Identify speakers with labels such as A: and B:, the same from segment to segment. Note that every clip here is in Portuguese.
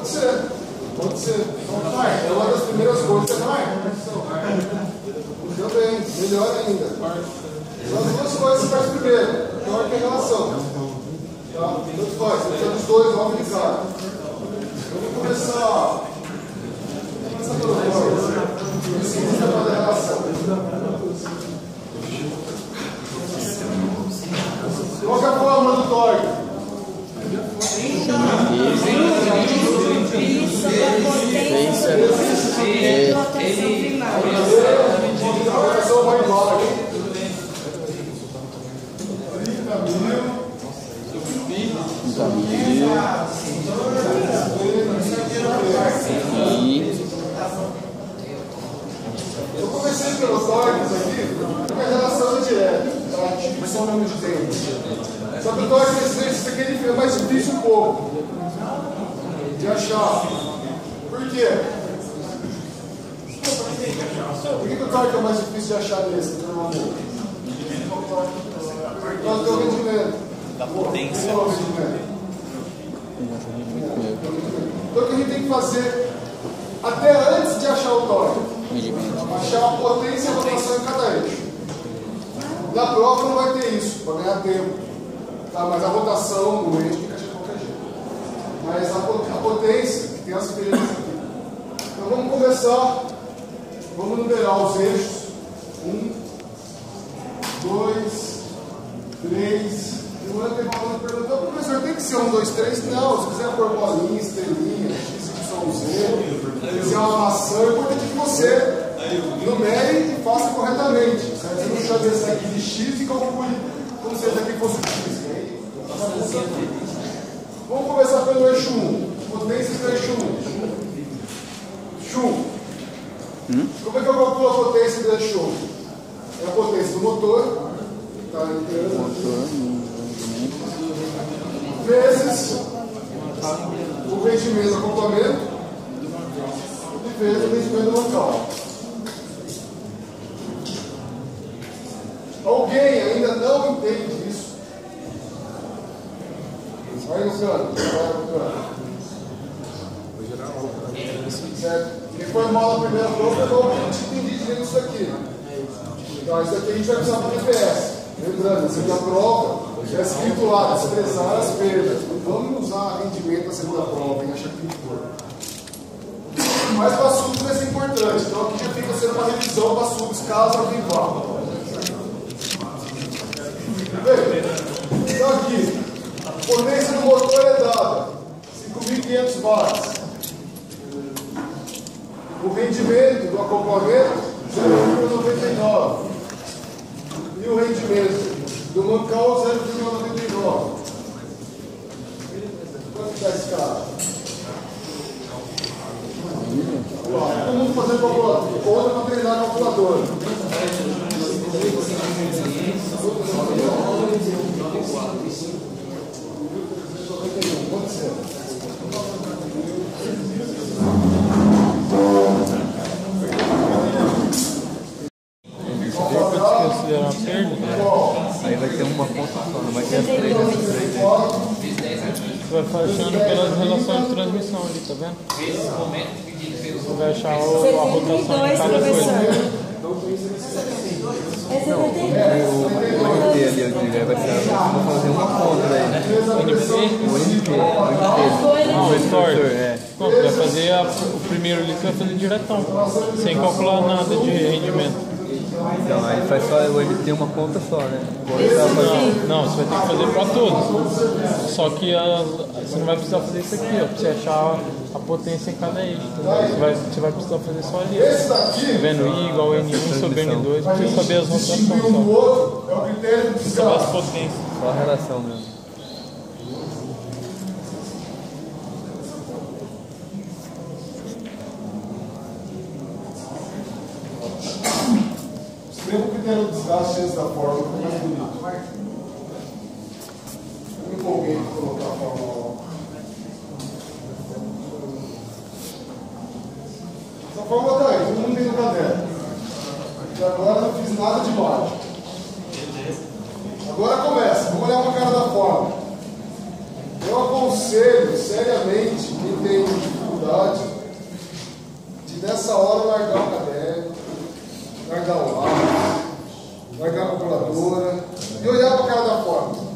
A: Pode ser. Pode ser. É uma das primeiras coisas que você vai. Também, melhor ainda. São as duas coisas que você faz primeiro. Pior que a relação. Tá? Tanto faz, você precisa dos dois logo de cara. Eu vou começar. Pelo corpo. Isso que você faz a relação. Qual que é a fórmula do torque? Rotação vai embora aqui.
B: 30 mil.
A: Eu comecei pelo torques aqui, porque a relação é direta, tá? Tipo, só o nome de tempo. Só que o torque, esse aqui é mais difícil um pouco de achar. Por quê? Por que o torque é mais difícil de achar nesse, normalmente? Por causa do rendimento.
C: Da potência.
A: Então o que a gente tem que fazer até antes de achar o torque? Achar a potência e a rotação em cada eixo. Na prova não vai ter isso, para ganhar tempo. Tá? Mas a rotação no eixo tem que achar de qualquer jeito. Mas a potência, que tem as diferenças aqui. Então vamos começar. Vamos numerar os eixos. 1, 2, 3. E o ano tem uma perguntou, professor, tem que ser 1, 2, 3? Não, se quiser pôr bolinha, estrelinha, X, Y, Z, quiser uma maçã, é importante que você numere e faça corretamente. Você não chame esse aqui de X e calcule como se esse aqui fosse X. Vamos começar pelo eixo 1. Potências do eixo 1. Eixo 1. Como é que eu calculo a potência do eixo 1? É a potência do motor, tá inteiro, vezes o rendimento do acoplamento e vezes o rendimento do local. Alguém ainda não entende isso? Vai no canto. Certo? Quem foi mal na primeira prova, eu não entendi direito isso aqui. Então, isso aqui a gente vai precisar para o DPS. Lembrando, essa aqui é a prova, já é escrito lá, desprezar as perdas. Não vamos usar rendimento na segunda prova, em achar que tem que pôr. Mas para subs vai ser importante, então aqui já fica sendo uma revisão para subs, caso alguém vá. Bem, então aqui, a potência do motor é dada, 5.500 watts. O rendimento do acoplamento, 0,99. E o rendimento do mancal, 0,99. Quanto está esse cara? Todo mundo fazendo calculador. Conta para treinar a calculadora. Quanto é?
B: Aí vai ter uma ponta só, não vai ter as três.
D: Você vai achando pelas relações de transmissão ali, tá vendo? Você vai achar a rotação de cada coisa.
B: Não, o NP ali, Rodrigo, vai ser, vou fazer uma conta daí, né? O NP.
D: Não, o store. Pronto, vai fazer o primeiro ali, você vai fazer diretão, sem calcular nada de rendimento.
B: Então, aí faz só o NP uma conta só, né?
D: Não, você vai ter que fazer para todos. Só que você não vai precisar fazer isso aqui, ó, para você achar a potência em cada eixo. Você vai precisar fazer só ali. Tá vendo I igual N1 sobre N2, para você saber as rotações só. Saber as potências.
B: Só a relação mesmo.
A: Escreva o critério do desgaste antes da fórmula, que é mais bonito. Eu me empolguei de colocar a fórmula lá. Essa fórmula está aí, todo mundo tem no caderno. E agora não fiz nada de baixo. Agora começa, vamos olhar para a cara da fórmula. Eu aconselho seriamente quem tem dificuldade de nessa hora largar o caderno, largar o lápis, largar a calculadora e olhar para cada forma.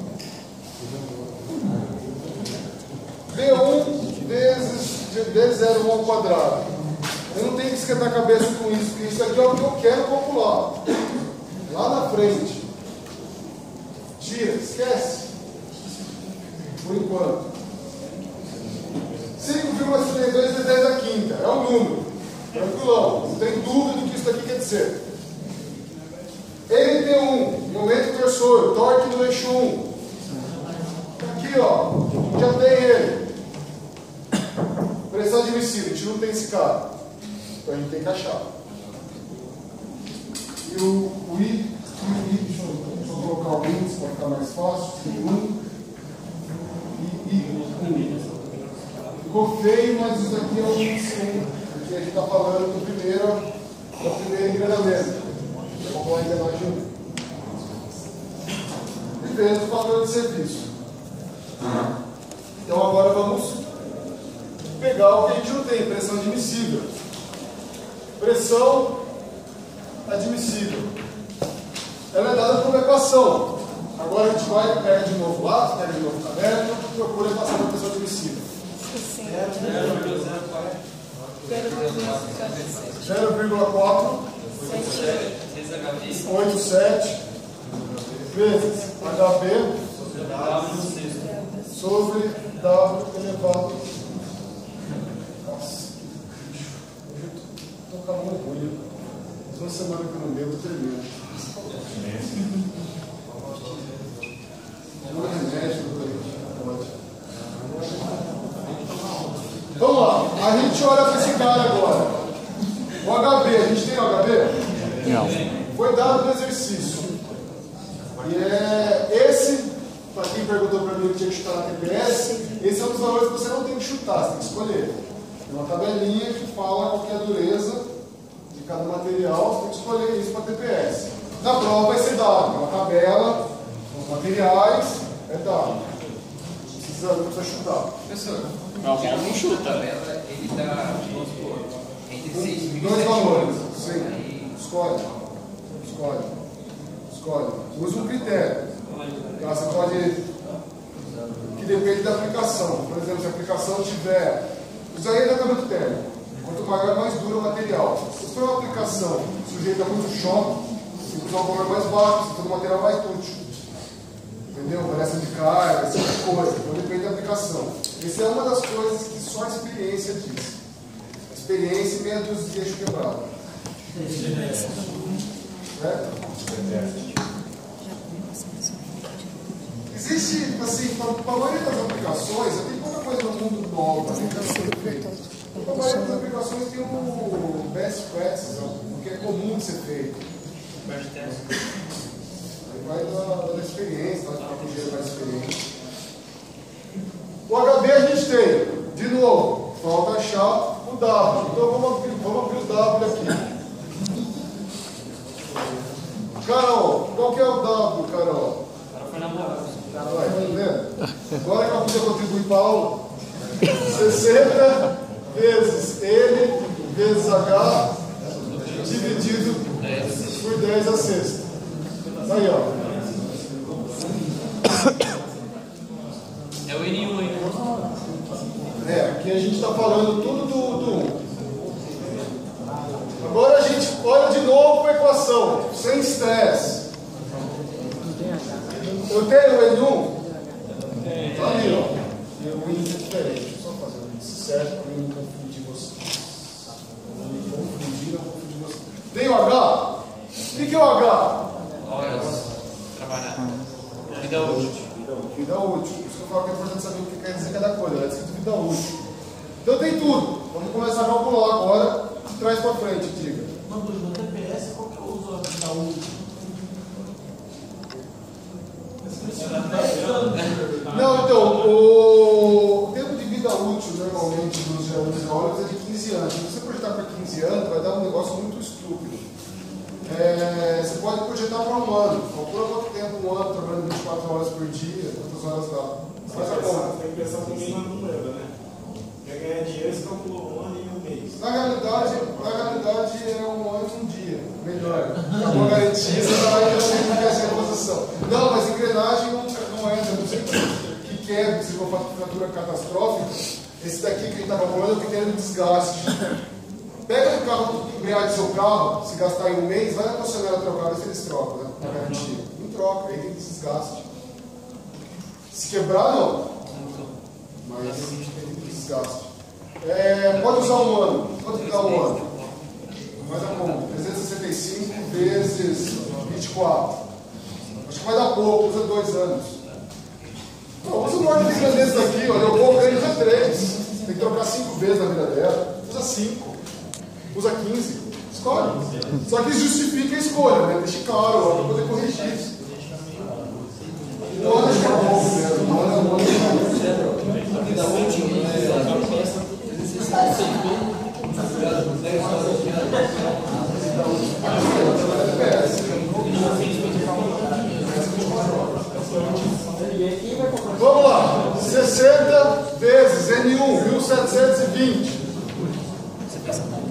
A: V1 vezes 0 ao quadrado. Eu não tenho que esquentar a cabeça com isso, porque isso aqui é o que eu quero calcular. Lá na frente. Tira, esquece. Por enquanto. 5,72 vezes 10 à quinta. É um número. Tranquilão. Não tem dúvida do que isso daqui quer dizer. NT1, momento cursor, torque no eixo 1. Aqui, ó. Já tem ele. Pressão admissível. A gente não tem esse cara. Então a gente tem que achar. E o I, deixa eu colocar o índice para ficar mais fácil. Ficou feio, mas isso aqui é o índice 1. Porque a gente está falando da primeira engrenamento. Vamos lá, engrenagem 1. E vezes o fator de serviço. Então agora vamos pegar o que a gente não tem, pressão admissível. Pressão admissível. Ela é dada por uma equação. Agora a gente vai, pega de novo lá, pega de novo o caderno e procura passar para a pressão admissível. 0,4 87 vezes HB sobre W elevado. Nossa, estou com a mão ruim. Uma semana que eu não bebo, eu termino. Não é remédio, pode. Vamos lá, a gente olha para esse cara agora. O HB, a gente tem o HB? Não. Foi dado no exercício. E esse, para quem perguntou para mim que tinha que chutar na TPS, esse é um dos valores que você não tem que chutar, você tem que escolher. Tem uma tabelinha que fala qual que é a dureza de cada material, você tem que escolher isso para TPS. Na prova vai ser dado, uma tabela, os materiais, é dado. Não precisa chutar.
C: Professor,
D: não chuta.
C: Ele dá, vamos supor, entre 6
A: dois valores. Sim. Escolhe. Usa um critério. Então, você pode. Que depende da aplicação. Por exemplo, se a aplicação tiver. Isso aí é tratamento térmico. Quanto maior, mais duro o material. Se for uma aplicação sujeita a muito choque, você tem que usar um valor mais baixo, você tem um material mais útil. Entendeu? Variação de carga, esse tipo de coisa. Então depende da aplicação. Essa é uma das coisas que só a experiência diz. A experiência e meia dúzia de eixo quebrado. Existe, assim, para a maioria das aplicações, tem pouca coisa no mundo nova que está sendo feita. Para a maioria das aplicações tem o best practices, o que é comum de ser feito. Vai da experiência, vai ter mais experiência. O HB a gente tem, de novo, falta achar o W. Então vamos abrir o W aqui. Carol, qual que é o W, Carol?
C: foi namorado.
A: Tá vendo? Agora que eu podia contribuir para a aula, 60 vezes N vezes H dividido por 10 a sexta. Aí, ó.
C: É o N1 ainda.
A: Aqui a gente está falando tudo do 1. Agora a gente olha de novo para a equação, sem estresse. Eu tenho o N1? Está ali, ó. E o índice é diferente. Deixa eu só fazer o índice certo para não confundir você. Não me confundir você. Tem o H? O que é o H?
C: Horas trabalhar. Vida útil.
A: Vida útil. Por isso que eu falo que é importante saber o que quer dizer cada coisa. Ela é escrito vida útil. Então tem tudo. Vamos começar a calcular agora, de trás para frente, diga.
E: Uma dúvida, no TPS, qual que eu uso a vida útil?
A: Não, então, o tempo de vida útil normalmente dos geólogos é de 15 anos. Se você projetar para 15 anos, vai dar um negócio muito estúpido. Você pode projetar para um ano. Calcula quanto tempo um ano, trabalhando 24 horas por dia, quantas horas dá. Faz a conta.
E: Tem que pensar também na número, né? Você calculou um ano e um mês.
A: Na realidade é um ano e um dia. Melhor. Com a garantia, você vai ter sempre essa reposição. Não, mas engrenagem não entra. Não sei que quebra, se for fratura catastrófica. Esse daqui que a gente está calculando é o que tem de desgaste. Pega o carro, embreagem do seu carro, se gastar em um mês, vai na concessionária trocar, vê se eles trocam, né? Na garantia. Não troca, aí tem desgaste. Se quebrar, não. Mas tem desgaste. Pode usar um ano. Quanto que dá um ano? Vai dar como? 365 vezes 24. Acho que vai dar pouco, usa 2 anos. Não, usa um ano de grandeza daqui, olha, o pouco ele usa 3. Tem que trocar 5 vezes na vida dela. Usa 5. Usa 15. Escolhe. Só que justifica a escolha, né? Deixa claro, para poder corrigir isso. Um ano acho que é pouco mesmo. Um ano é um ano. Vamos lá. 60 vezes N1, 1720.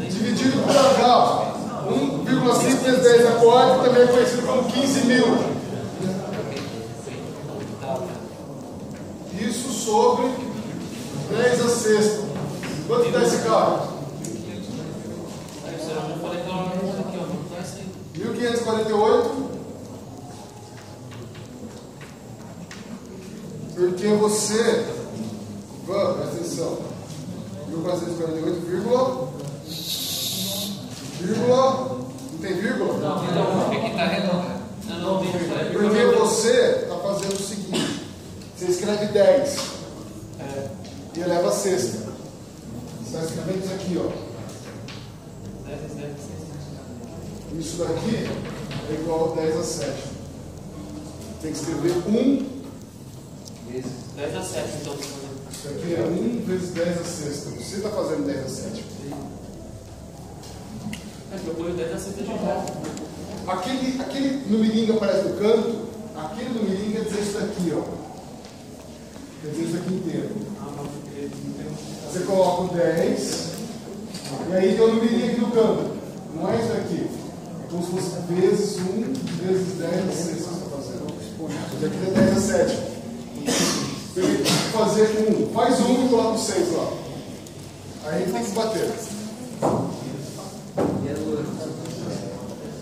A: Dividido por H. 1,5 vezes 10 a 4, também é conhecido como 15.000. Isso sobre 10 a sexta. Quanto dá esse carro? 1548. Porque você, presta atenção, 1448, vírgula, não tem vírgula?
C: Não, aqui está redondo. Não tem vírgula.
A: Porque você está fazendo o seguinte, você escreve 10 e eleva a sexta. Você está escrevendo isso aqui, ó. Isso daqui é igual a 10 a 7. Tem que escrever 1
C: vezes 10 a 7, então.
A: Isso aqui é 1 vezes 10 a sexta. Você está fazendo 10 a 7.
C: Eu ponho 10 a 7 de volta.
A: Aquele numerinho que aparece no canto, aquele numerinho quer dizer isso daqui, ó. Quer dizer isso aqui inteiro. Você coloca o 10, e aí tem o numerinho aqui no canto. Não é isso aqui. É como se fosse vezes 1 vezes 10 a sexta que você está fazendo. Isso aqui é 10 a 7. Tem que fazer com 1. Faz 1 e coloca o 6 lá. Aí tem que bater.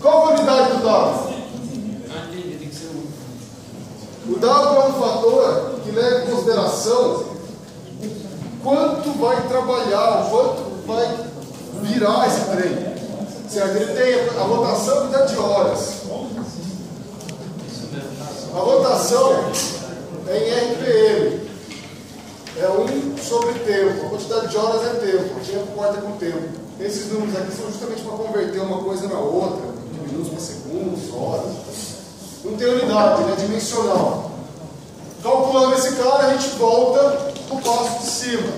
A: Qual a unidade do W?
C: Tem que ser 1.
A: O W é um fator que leva em consideração quanto vai trabalhar, quanto vai virar esse trem. Certo? Ele tem a rotação e a quantidade de horas. A rotação é em RPM. É 1 sobre tempo. A quantidade de horas é tempo. O tempo corta com o tempo. Esses números aqui são justamente para converter uma coisa na outra. De minutos para segundos, horas. Não tem unidade, ele é dimensional. Calculando esse cara, a gente volta para o passo de cima.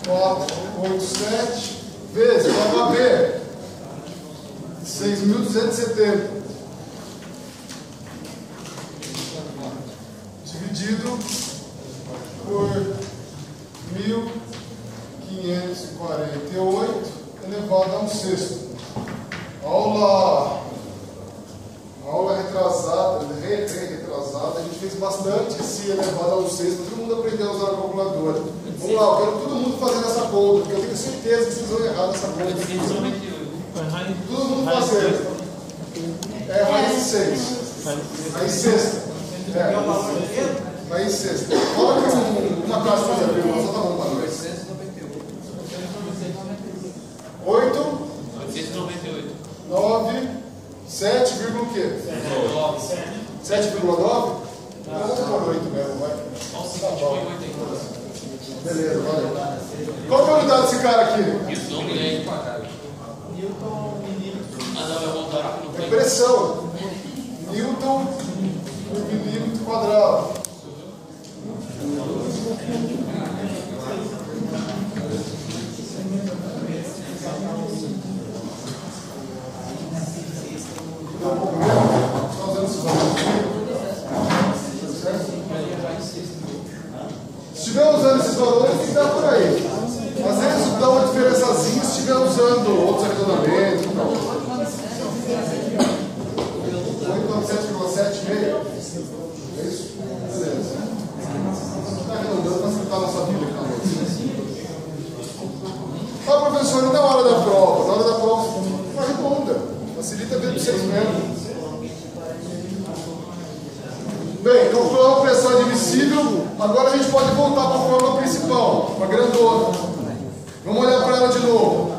A: 4, 8, 7 vezes o HB. 6.270. Dividido por 1.548 elevado a 1/6. Aula retrasada, retrasada, a gente fez bastante esse elevado a 1/6, todo mundo aprendeu a usar a calculadora. Vamos lá, eu quero todo mundo fazendo essa conta, porque eu tenho certeza que vocês vão errar nessa conta. Todo mundo fazendo. É raiz de 6. Raiz sexta. Raiz sexta. Coloca uma classe para fazer, só tá bom para nós. 8,
C: 898.
A: 9, 7, o quê? 7,9? Vamos por 8 mesmo, vai. Tá bom. Beleza, valeu. Qual que é a unidade desse cara aqui?
C: Isso, milhão quadrado.
E: Newton, milímetro.
C: Ah, não, vai voltar.
A: É pressão. Newton por milímetro quadrado. Deu um pouco mesmo? Só usando esses valores aqui. Certo? Se estiver usando esses valores, tem que dar por aí. Mas é versão admissível. Agora a gente pode voltar para a fórmula principal, para a grandona. Vamos olhar para ela de novo.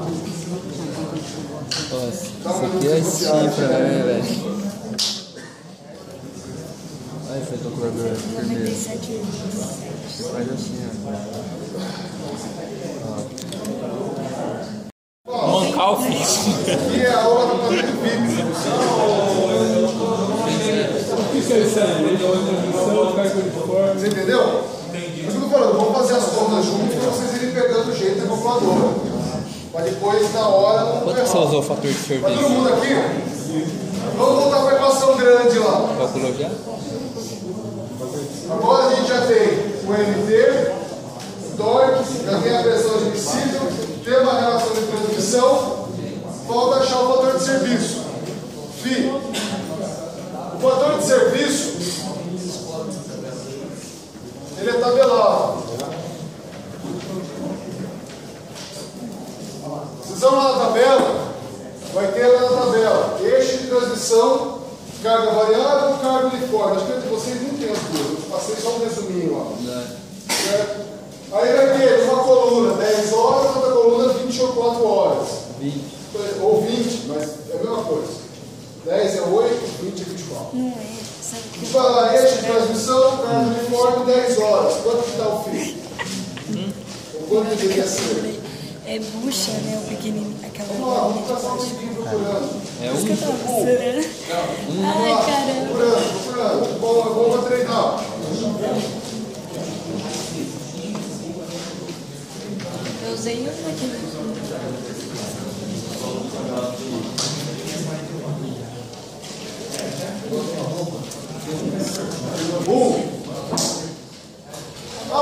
B: Nossa, isso aqui é chifre, né, velho? Olha essa calculadora vermelha. Faz assim, ó.
D: Mancar o fixo.
A: Aqui é a aula do tamanho fixo. Você entendeu? Entendi. Mas eu tô falando, vamos fazer as contas juntos para vocês irem pegando o jeito da calculadora. Para depois, na hora, não
B: Quanto você usou o fator de
A: Para
B: serviço?
A: todo mundo aqui, vamos voltar para a equação grande lá.
B: Calculou já?
A: Agora a gente já tem o MT, o torque, já tem a pressão admissível, tem uma relação de transmissão, falta achar o fator de serviço. Fim. O fator de serviço, ele é tabelado. Vocês vão lá na tabela, vai ter lá na tabela, eixo de transmissão, carga variável, carga uniforme. Acho que entre vocês não tem as duas, eu passei só um resuminho lá. Certo? Aí vai ter uma coluna 10 horas, outra coluna 24 horas.
B: 20.
A: Ou 20, mas é a mesma coisa. 10 é 8, 20 é 24.
F: Não é, sabe o que
A: Tu vai lá, eixo de transmissão, carga uniforme 10 horas. Quanto que dá o fio? Ou quanto deveria ser?
F: é bucha, né? O pequenininho, aquela
A: Vamos lá, vamos passar um seguinte procurando.
B: É
F: Por isso que eu tava procurando.
A: Vamos
F: Ai,
A: lá,
F: caramba.
A: procurando. Bom para treinar.
F: Eu usei um aqui.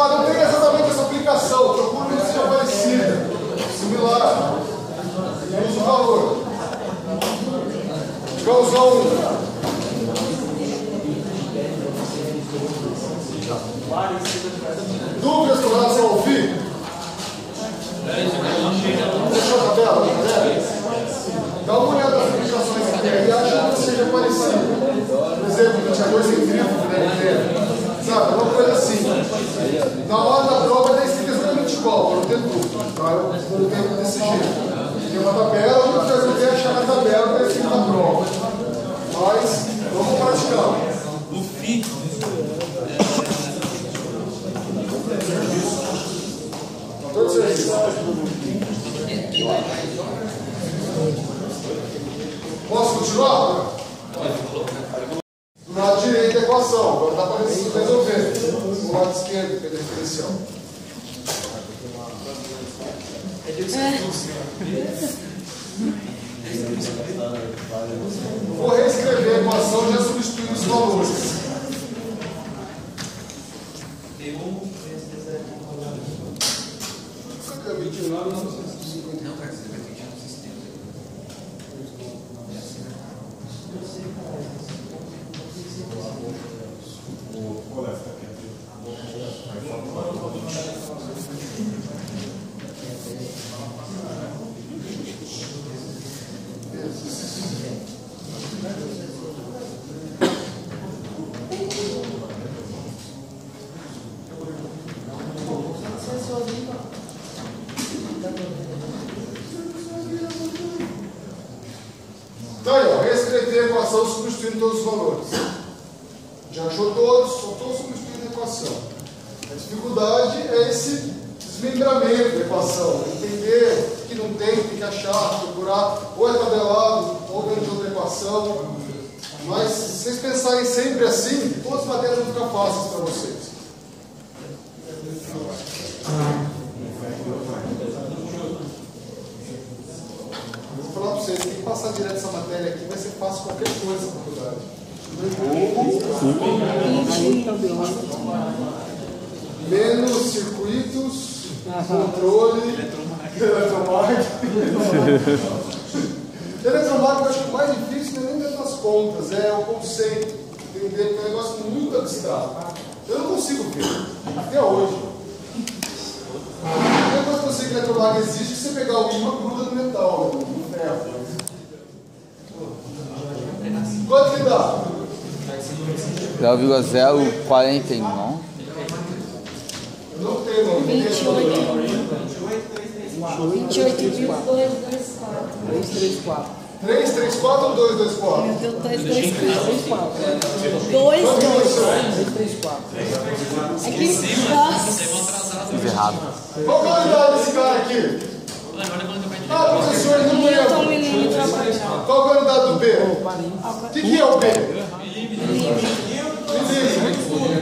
A: Não tem exatamente essa aplicação. Procura uma que seja parecida, similar. Usa o valor. Vamos usar dúvidas com relação ao FI? Deixou a tabela? Dá uma olhada nas aplicações aqui e acha que seja parecido. Por exemplo, ventilador centrífugo, né? Sabe, uma coisa assim. Na hora da prova tem escrito exatamente igual, eu não tenho dúvida. Tá? Eu coloquei desse jeito. Tem uma tabela, eu tentei achar na tabela que é escrito na prova. Mas vamos praticar.
C: O FI.
A: Fator de serviço. Posso continuar? Do lado direito da equação, agora dá para resolver. Do lado esquerdo, que é a diferencial. Vou reescrever a equação já substituindo os valores. Cadê a 29 e 950?
C: Não, cara, você vai fechar no sistema.
A: Então aí, ó, reescrever a equação substituindo todos os valores. Já achou todos, só estou substituindo a equação. A dificuldade é esse desmembramento da equação, entender que não tem que achar, procurar, ou é tabelado, ou dentro de outra equação. Mas se vocês pensarem sempre assim, todas as matérias vão ficar fáceis para vocês. Vou falar para vocês, tem que passar direto essa matéria aqui, vai ser fácil qualquer coisa na faculdade. Menos circuitos, controle, eletromarketing. Eletromarketing eu acho que o mais difícil não é nem dentro das contas, é o conceito. Entender que é um negócio muito abstrato. Eu não consigo ver, até hoje. A única coisa que eu sei que eletromarketing existe é você pegar o ímã gruda no metal, no ferro. Quanto que dá?
B: 0,049.
A: 334 ou 224?
F: Meu Deus, 234. 2, 2. Aqui, nossa.
B: Fiz errado.
A: Qual que é a unidade desse cara aqui? Ah, professor, não
F: Newton
A: lembro.
F: milímetro ao quadrado.
A: Qual que é a unidade do B? O que é o B? Milímetro.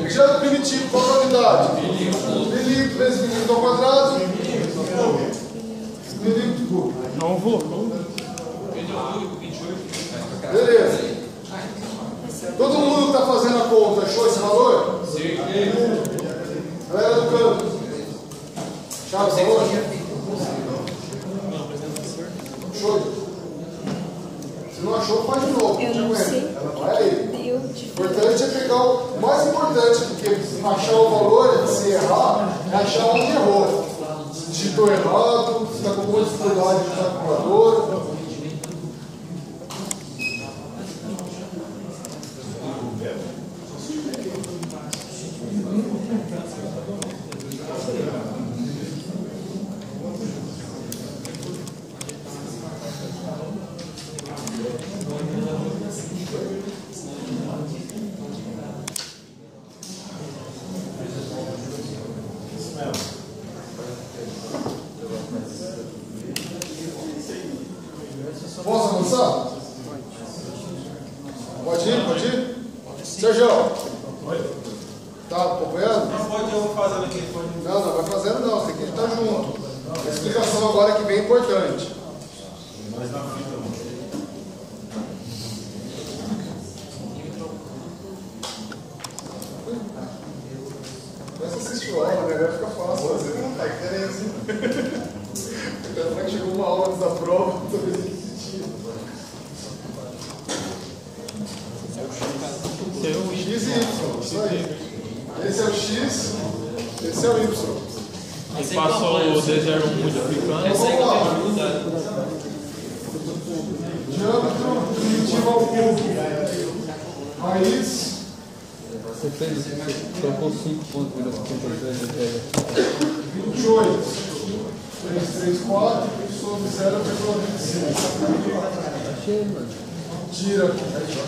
A: Diâmetro primitivo, qual que é a unidade? Milímetro vezes milímetro ao quadrado. Milímetro cúbico.
D: Não vou.
A: Beleza. Todo mundo que está fazendo a conta achou esse valor? Sim. Galera do canto. Achou esse valor? Achou? Se não achou, faz de novo.
F: Eu não sei.
A: Vai aí.
F: Deu
A: O importante é pegar o mais importante, porque achar o valor, se errar, é achar onde errou. Se digitou errado, se está com alguma dificuldade de calculadora. Posso avançar? Pode ir? Pode ir? Sérgio, tá acompanhando?
E: Não pode eu fazendo aqui, pode.
A: Não, não vai fazendo não, você tem que estar junto. A explicação agora que bem importante.
E: Mas na fita, mano.
A: Começa a assistir aula, né? Agora fica fácil. Você não tá querendo assim. Até que chegou uma aula antes da prova, talvez ele desistia. X e Y, isso aí. Esse é o X, esse é o Y.
D: Ele passou o D01 multiplicando.
A: Então vamos lá. Diâmetro primitivo ao cubo. Raiz.
B: Você fez, você colocou 5 pontos, virou 53,
A: 28. 334, sobre 0,25.
B: Achei, mano.
A: Tira,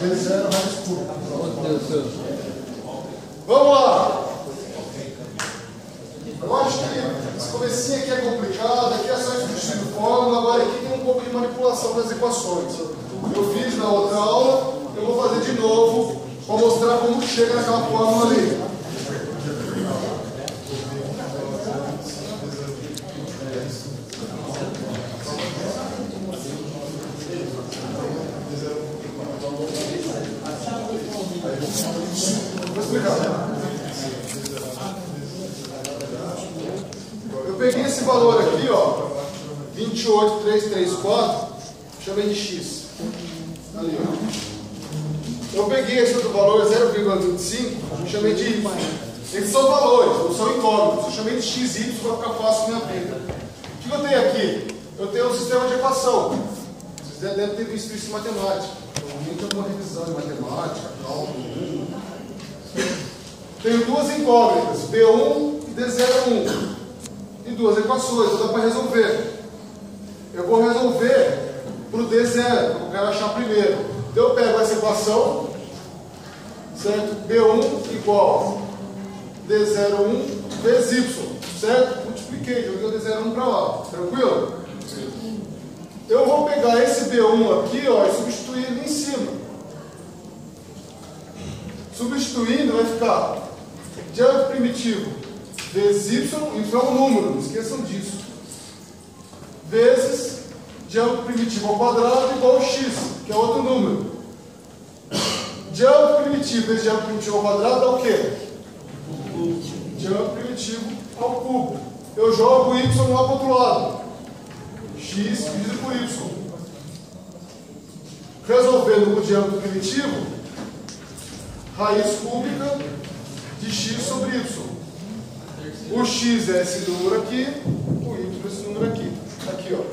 A: vezes 0 raiz cúbica.
B: Meu Deus do céu.
A: Vamos lá. Eu acho que esse comecinho aqui é complicado, aqui é só substituir fórmula, agora aqui tem um pouco de manipulação das equações. Eu fiz na outra aula, eu vou fazer de novo para mostrar como chega naquela fórmula ali. Vou explicar. Eu peguei esse valor aqui, ó, 28,334, chamei de X. Ali, ó. Eu peguei esse outro valor, 0,25, chamei de Y. Eles são valores, não são incógnitos. Eu chamei de XY para ficar fácil minha vida. O que eu tenho aqui? Eu tenho um sistema de equação. Vocês devem ter visto isso em matemática. Provavelmente alguma revisão de matemática, cálculo. Tenho duas incógnitas, B1 e D01. E duas equações, então dá para resolver. Eu vou resolver para o D0, que eu quero achar primeiro. Então eu pego essa equação, certo? B1 igual D01 vezes Y, certo? Multipliquei, joguei o D01 para lá, tranquilo? Eu vou pegar esse B1 aqui, ó, e substituir ele em cima. Substituindo vai ficar diâmetro primitivo vezes Y, Y é um número, não esqueçam disso. Vezes diâmetro primitivo ao quadrado igual a X, que é outro número. Diâmetro primitivo vezes diâmetro primitivo ao quadrado dá o quê? Diâmetro primitivo ao cubo. Eu jogo o Y lá para o outro lado. X dividido por Y. Resolvendo o diâmetro primitivo, raiz cúbica de X sobre Y. O X é esse número aqui, o Y é esse número aqui. Aqui, ó.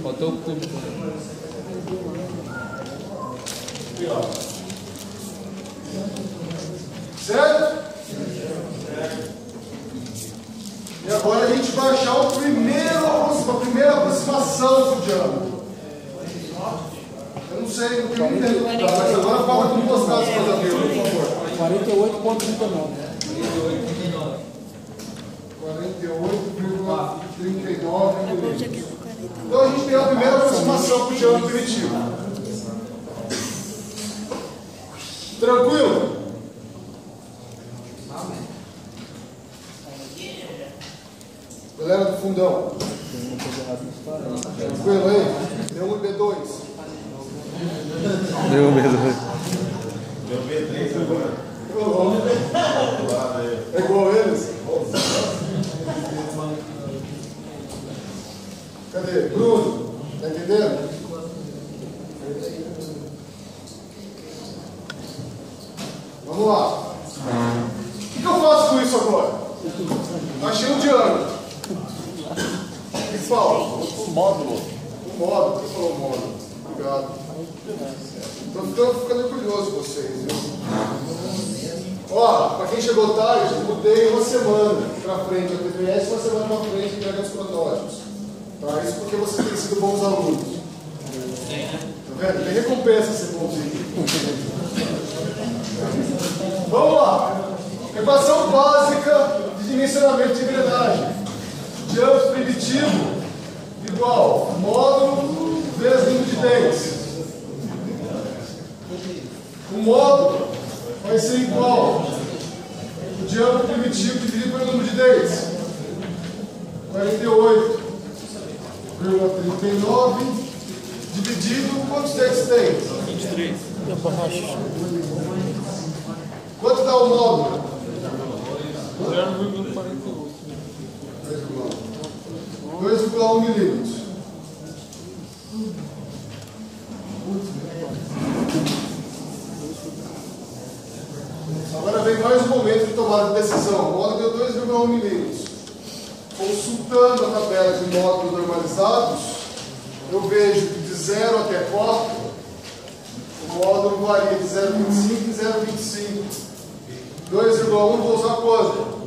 B: Faltou o cubo.
A: Certo? E agora a gente vai achar a primeira aproximação do diâmetro. Eu não sei, não tenho muita dificuldade, mas agora fala como postar as coisas aqui, por favor.
F: 48,39.
A: 48,39 milímetros. Então a gente tem a primeira aproximação para o diâmetro primitivo. Tranquilo? Galera do fundão. Tranquilo aí? Deu um B2.
B: Deu um B2.
E: Deu B3 agora.
A: É igual eles? Cadê? Bruno, tá entendendo? Vamos lá. O que eu faço com isso agora? Achei um diâmetro. O que fala? O módulo. O módulo. Quem falou módulo? Obrigado. Estou ficando curioso com vocês, viu? Ó, para quem chegou tarde, mudei uma semana para frente a TPS, uma semana para frente entrega os protótipos. Tá? Isso porque vocês têm sido bons alunos. Tá vendo? Tem recompensa ser bonzinho. Vamos lá. Equação básica de dimensionamento de engrenagem. Diâmetro primitivo igual módulo vezes número de dentes. O módulo vai ser igual o diâmetro primitivo dividido pelo número de dentes. 48,39 dividido, quantos dentes tem?
D: 23.
A: Quanto dá o módulo? 2,1 milímetros. Agora vem mais um momento de tomada de decisão. O módulo deu 2,1 milímetros. Consultando a tabela de módulos normalizados, eu vejo que de 0 até 4, o módulo varia de 0,25 e 0,25. 2,1 vou usar quanto?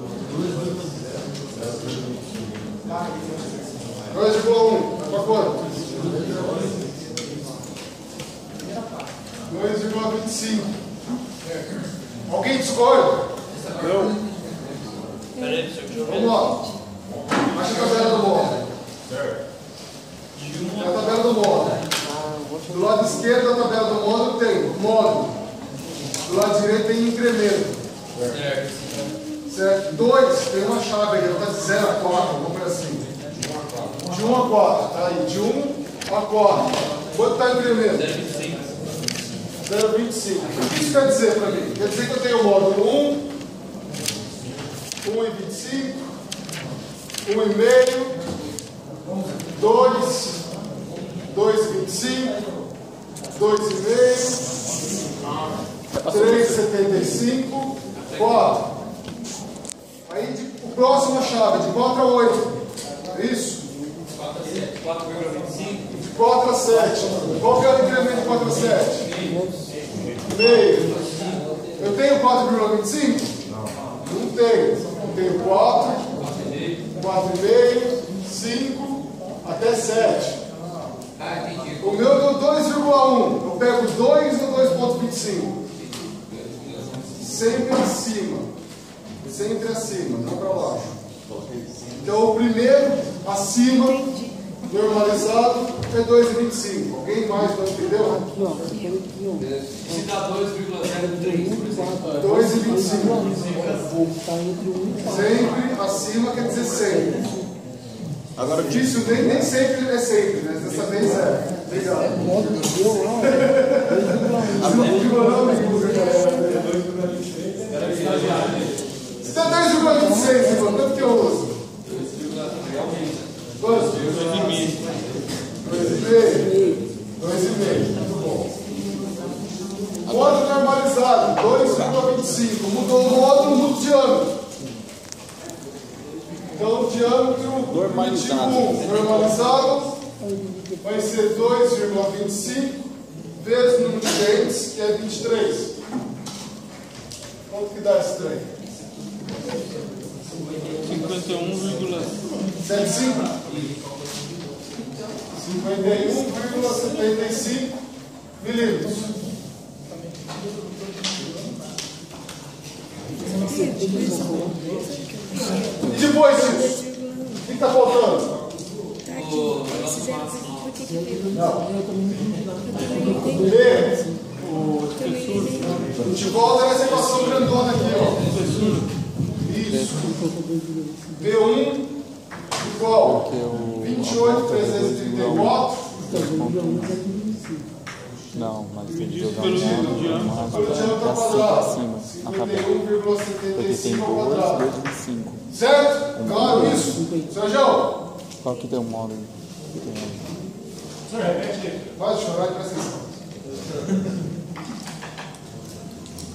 A: 2,1 é para quanto? 2,25. Alguém discorda?
E: Não.
A: Vamos lá. Acha a tabela do módulo.
E: Certo.
A: É a tabela do módulo. Do lado esquerdo da tabela do módulo tem módulo. Do lado direito tem incremento. Certo? 2 tem uma chave aqui, ela está de 0 a 4, vamos ver assim. De 1 a 4, tá aí. De 1 a 4. Quanto está o incremento? 0,25. O que isso quer dizer para mim? Quer dizer que eu tenho o módulo 1, 1,25, 1,5, 2, 2,25, 2,5, 3,75, 4. Aí o próximo chave, de 4 a 8. É isso?
C: 4,25.
A: De 4 a 7. Qual que é o incremento de 4 a 7? Meio. Eu tenho 4,25? Não tenho. Eu tenho 4, 4,5, 5, até 7.
C: Ah, entendi.
A: O meu deu 2,1. Eu pego 2 no 2,25. Sempre acima. Sempre acima, não para baixo. Então o primeiro acima, normalizado, é 2,25. Alguém mais não entendeu?
C: Se dá 2,03.
A: 2,25. Sempre acima quer dizer sempre.
B: Agora o
A: Isso nem sempre é sempre, né? Dessa vez é. Obrigado. Se tem 2,26, irmão, quanto que eu uso? 2,5. 2,5. Muito bom. Módulo normalizado, 2,25. Mudou o módulo, muda o diâmetro. Então o diâmetro normalizado vai ser 2,25 vezes o número de dentes, que é 23. Quanto que dá esse trem?
D: 50.
A: 51,75 milímetros. E depois disso, o que está faltando? Não. B. De volta nessa equação grandona aqui, ó. Isso. B1 igual 28,334.
B: Não, mas tem que jogar um pra cima, na tabela. Porque tem 2, 2,25.
A: Certo? Claro isso? Sérgio?
B: Qual que tem um módulo?
A: Vai chorar e presta atenção.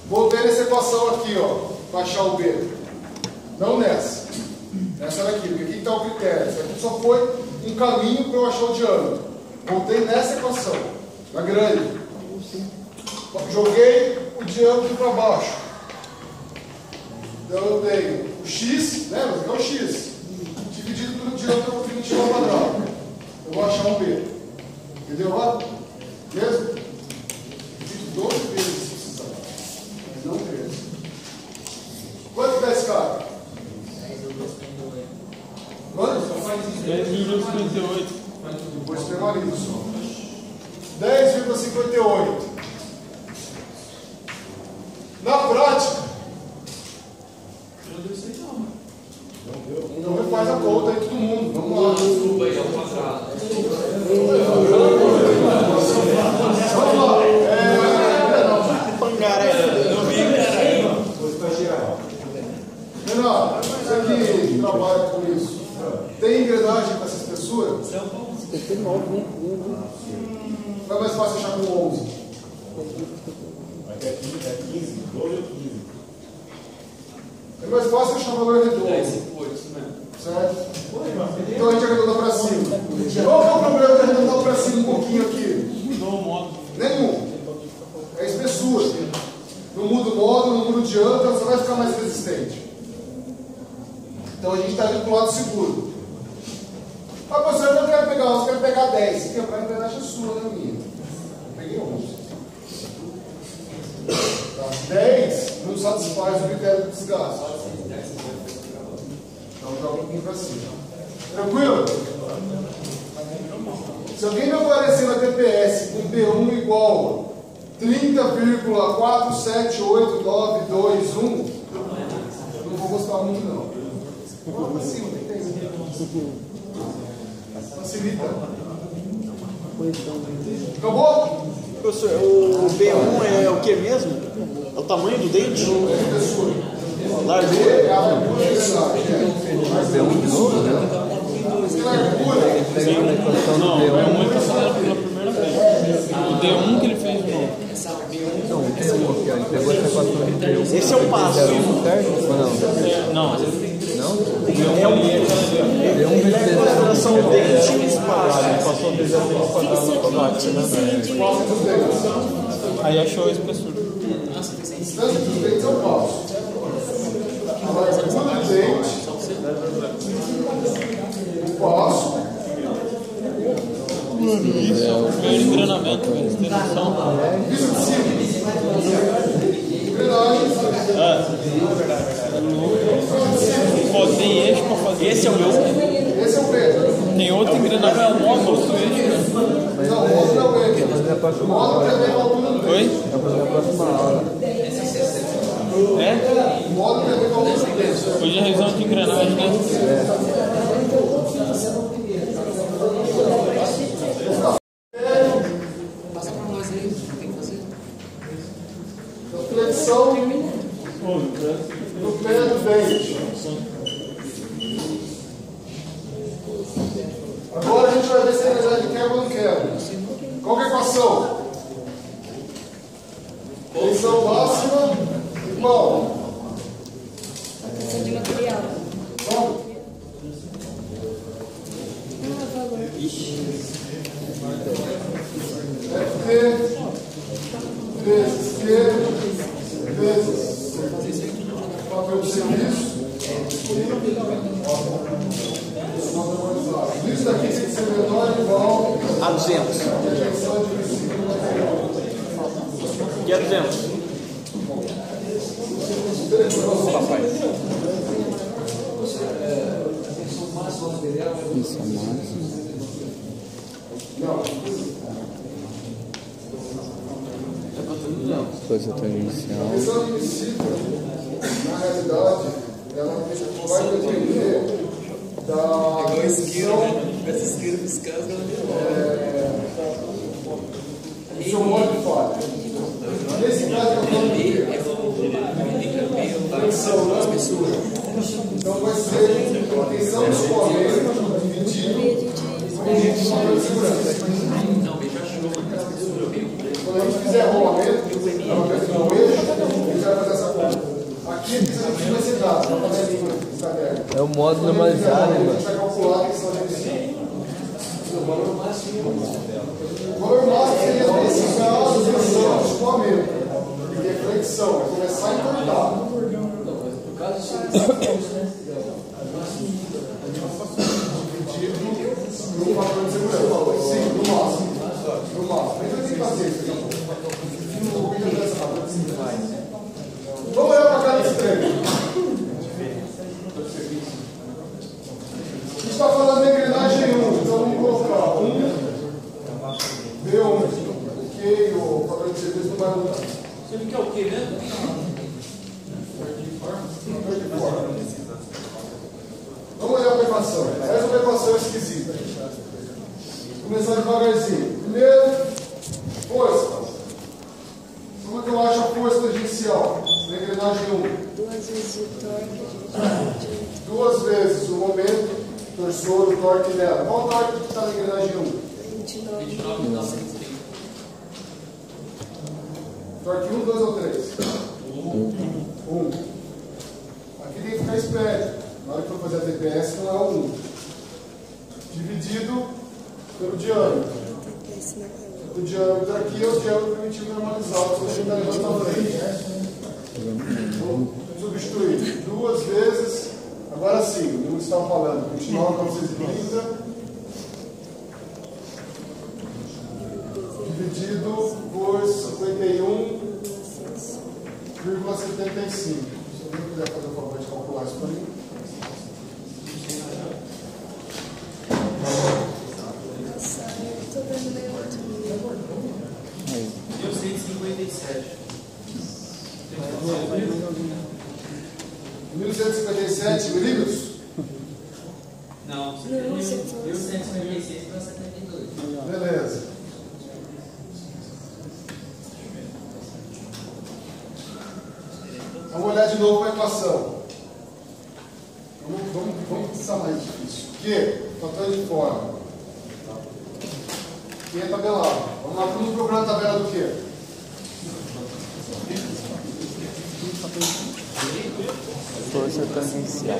A: Voltei nessa equação aqui, ó. Para achar o B. Não nessa. Nessa daqui. Porque aqui está o critério. Isso aqui só foi um caminho para eu achar o diâmetro. Voltei nessa equação. Na grande. Joguei o diâmetro para baixo. Então eu tenho o X, lembra? Que é o X. Dividido pelo diâmetro primitiva ao quadrado. Eu vou achar um B. Entendeu lá? Beleza? Divido 12 vezes se precisar. Não 13. Quanto dá esse cara? Quanto?
D: 10,58.
A: Depois penaliza só. 10,58. Na prática, então faz a conta aí todo mundo. Vamos lá. Vamos lá. Renato, você que trabalha com isso, tem engrenagem com essa espessura? Não é mais fácil achar com 11?
E: É 15, 12 ou 15.
A: É mais fácil achar valor redondo. Certo? Então a gente arredonda para cima. Qual que é o problema de arredondar para cima um pouquinho aqui? Nenhum. É a espessura. Não muda o módulo, não muda o diâmetro, ela só vai ficar mais resistente. Então a gente está indo para o lado seguro. Ah, professor, eu não quero pegar 11, eu quero pegar 10. Porque a engrenagem é sua, não é minha. Eu peguei 11. 10 não satisfaz o critério de desgaste. Então joga um pouquinho para cima. Tranquilo? Se alguém me aparecer na TPS com B1 igual 30,478921, não vou gostar muito não. Vamos para cima, tem que ter. Facilita. Acabou?
F: Professor, o B1 é o que mesmo? É o tamanho do dente? Largura?
B: B1 de novo, né?
D: Não, é muito acelerado pela primeira vez. O D1 que ele fez de novo.
B: Não, o D1 aqui, ó. Ele pegou essa equação de D1.
F: Esse é o passo.
B: Certo ou não?
D: Não.
B: Não?
F: É um são dentes e espaço.
D: Passou o desenho quadrado no tomate, né? Aí achou a espessura.
A: Distância dos dentes é um passo. A largura do dente, o passo.
D: O engrenamento, eles têm noção.
A: Isso de cima. Engrenagem.
D: Pô, tem eixo pra fazer.
F: Esse é o meu.
A: Esse é o Pedro.
D: Tem outro engrenamento, outro eixo.
A: Não, o outro não é o Pedro.
B: Fazer a
A: O
B: próxima
A: outro
B: aula.
A: também é o altura do dente.
D: Oi?
B: Vai fazer a próxima aula.
D: É?
A: O outro também é o altura do dente.
D: Hoje é revisão de engrenagem, né?
C: Passa pra nós aí, tem que fazer.
A: Flexão no pé do dente. Agora a gente vai ver se a engrenagem quebra ou não quebra. Qual que é a equação? Tensão máxima igual.
G: Tensão de material.
A: Vamos. FT vezes Q vezes papel de serviço.
F: A 200. Que é 200? Papai.
B: Isso é máximo. Força tangencial.
A: A questão de princípio, na realidade, ela vai depender da
C: Essa esquerda dos casos
A: do seu modo de falha. Nesse caso, eu estou falando de tensão, né? Então vai ser a tensão do escoamento dividido com o fator de segurança. Quando a gente fizer rolamento, no eixo, a gente vai fazer essa conta. Aqui a gente vai ser dado, vai fazer a língua estratégica.
G: É o modo normalizado,
A: A
G: mano.
A: gente vai calcular a questão de princípio. O valor máximo seria a tensão do escoamento. Porque é flexão, é começar a entortar. Dividido no fator de segurança. Sim, no máximo. No máximo. A gente vai ter que fazer isso aqui. Vamos olhar para cada extremo. A gente está falando da engrenagem 1, então vamos colocar 1, B1, ok, o fator de serviço não vai mudar.
C: Você não quer o quê mesmo?
A: Vamos olhar para a equação. Essa é uma equação esquisita. Vou começar devagarzinho. Primeiro, força. Como é que eu acho a força tangencial na engrenagem 1?
H: 2 vezes o torque.
A: Duas vezes o momento torsor, o torque nela. Qual o torque que está na engrenagem 1?
H: 29.930.
A: Torque 1, 2 ou 3? 1. Aqui tem que ficar esperto. Na hora que for fazer a TPS, não é o 1. Dividido pelo diâmetro. O diâmetro aqui é o diâmetro primitivo normalizado. Se você está levando na frente. Vou substituir 2 vezes. Agora sim, o número que estava falando. 29.930. Dividido por 51,75. Se alguém quiser fazer o favor de calcular isso para mim.
H: Estou vendo meio outro.
C: 1157.
A: 1.157 milímetros?
C: Não, 1156 para 72.
A: Beleza. Vamos olhar de novo a equação. Vamos pensar mais difícil. Que? Fator de forma. Que é tabelado. Vamos lá, vamos procurar a tabela do quê?
B: Força tangencial. É.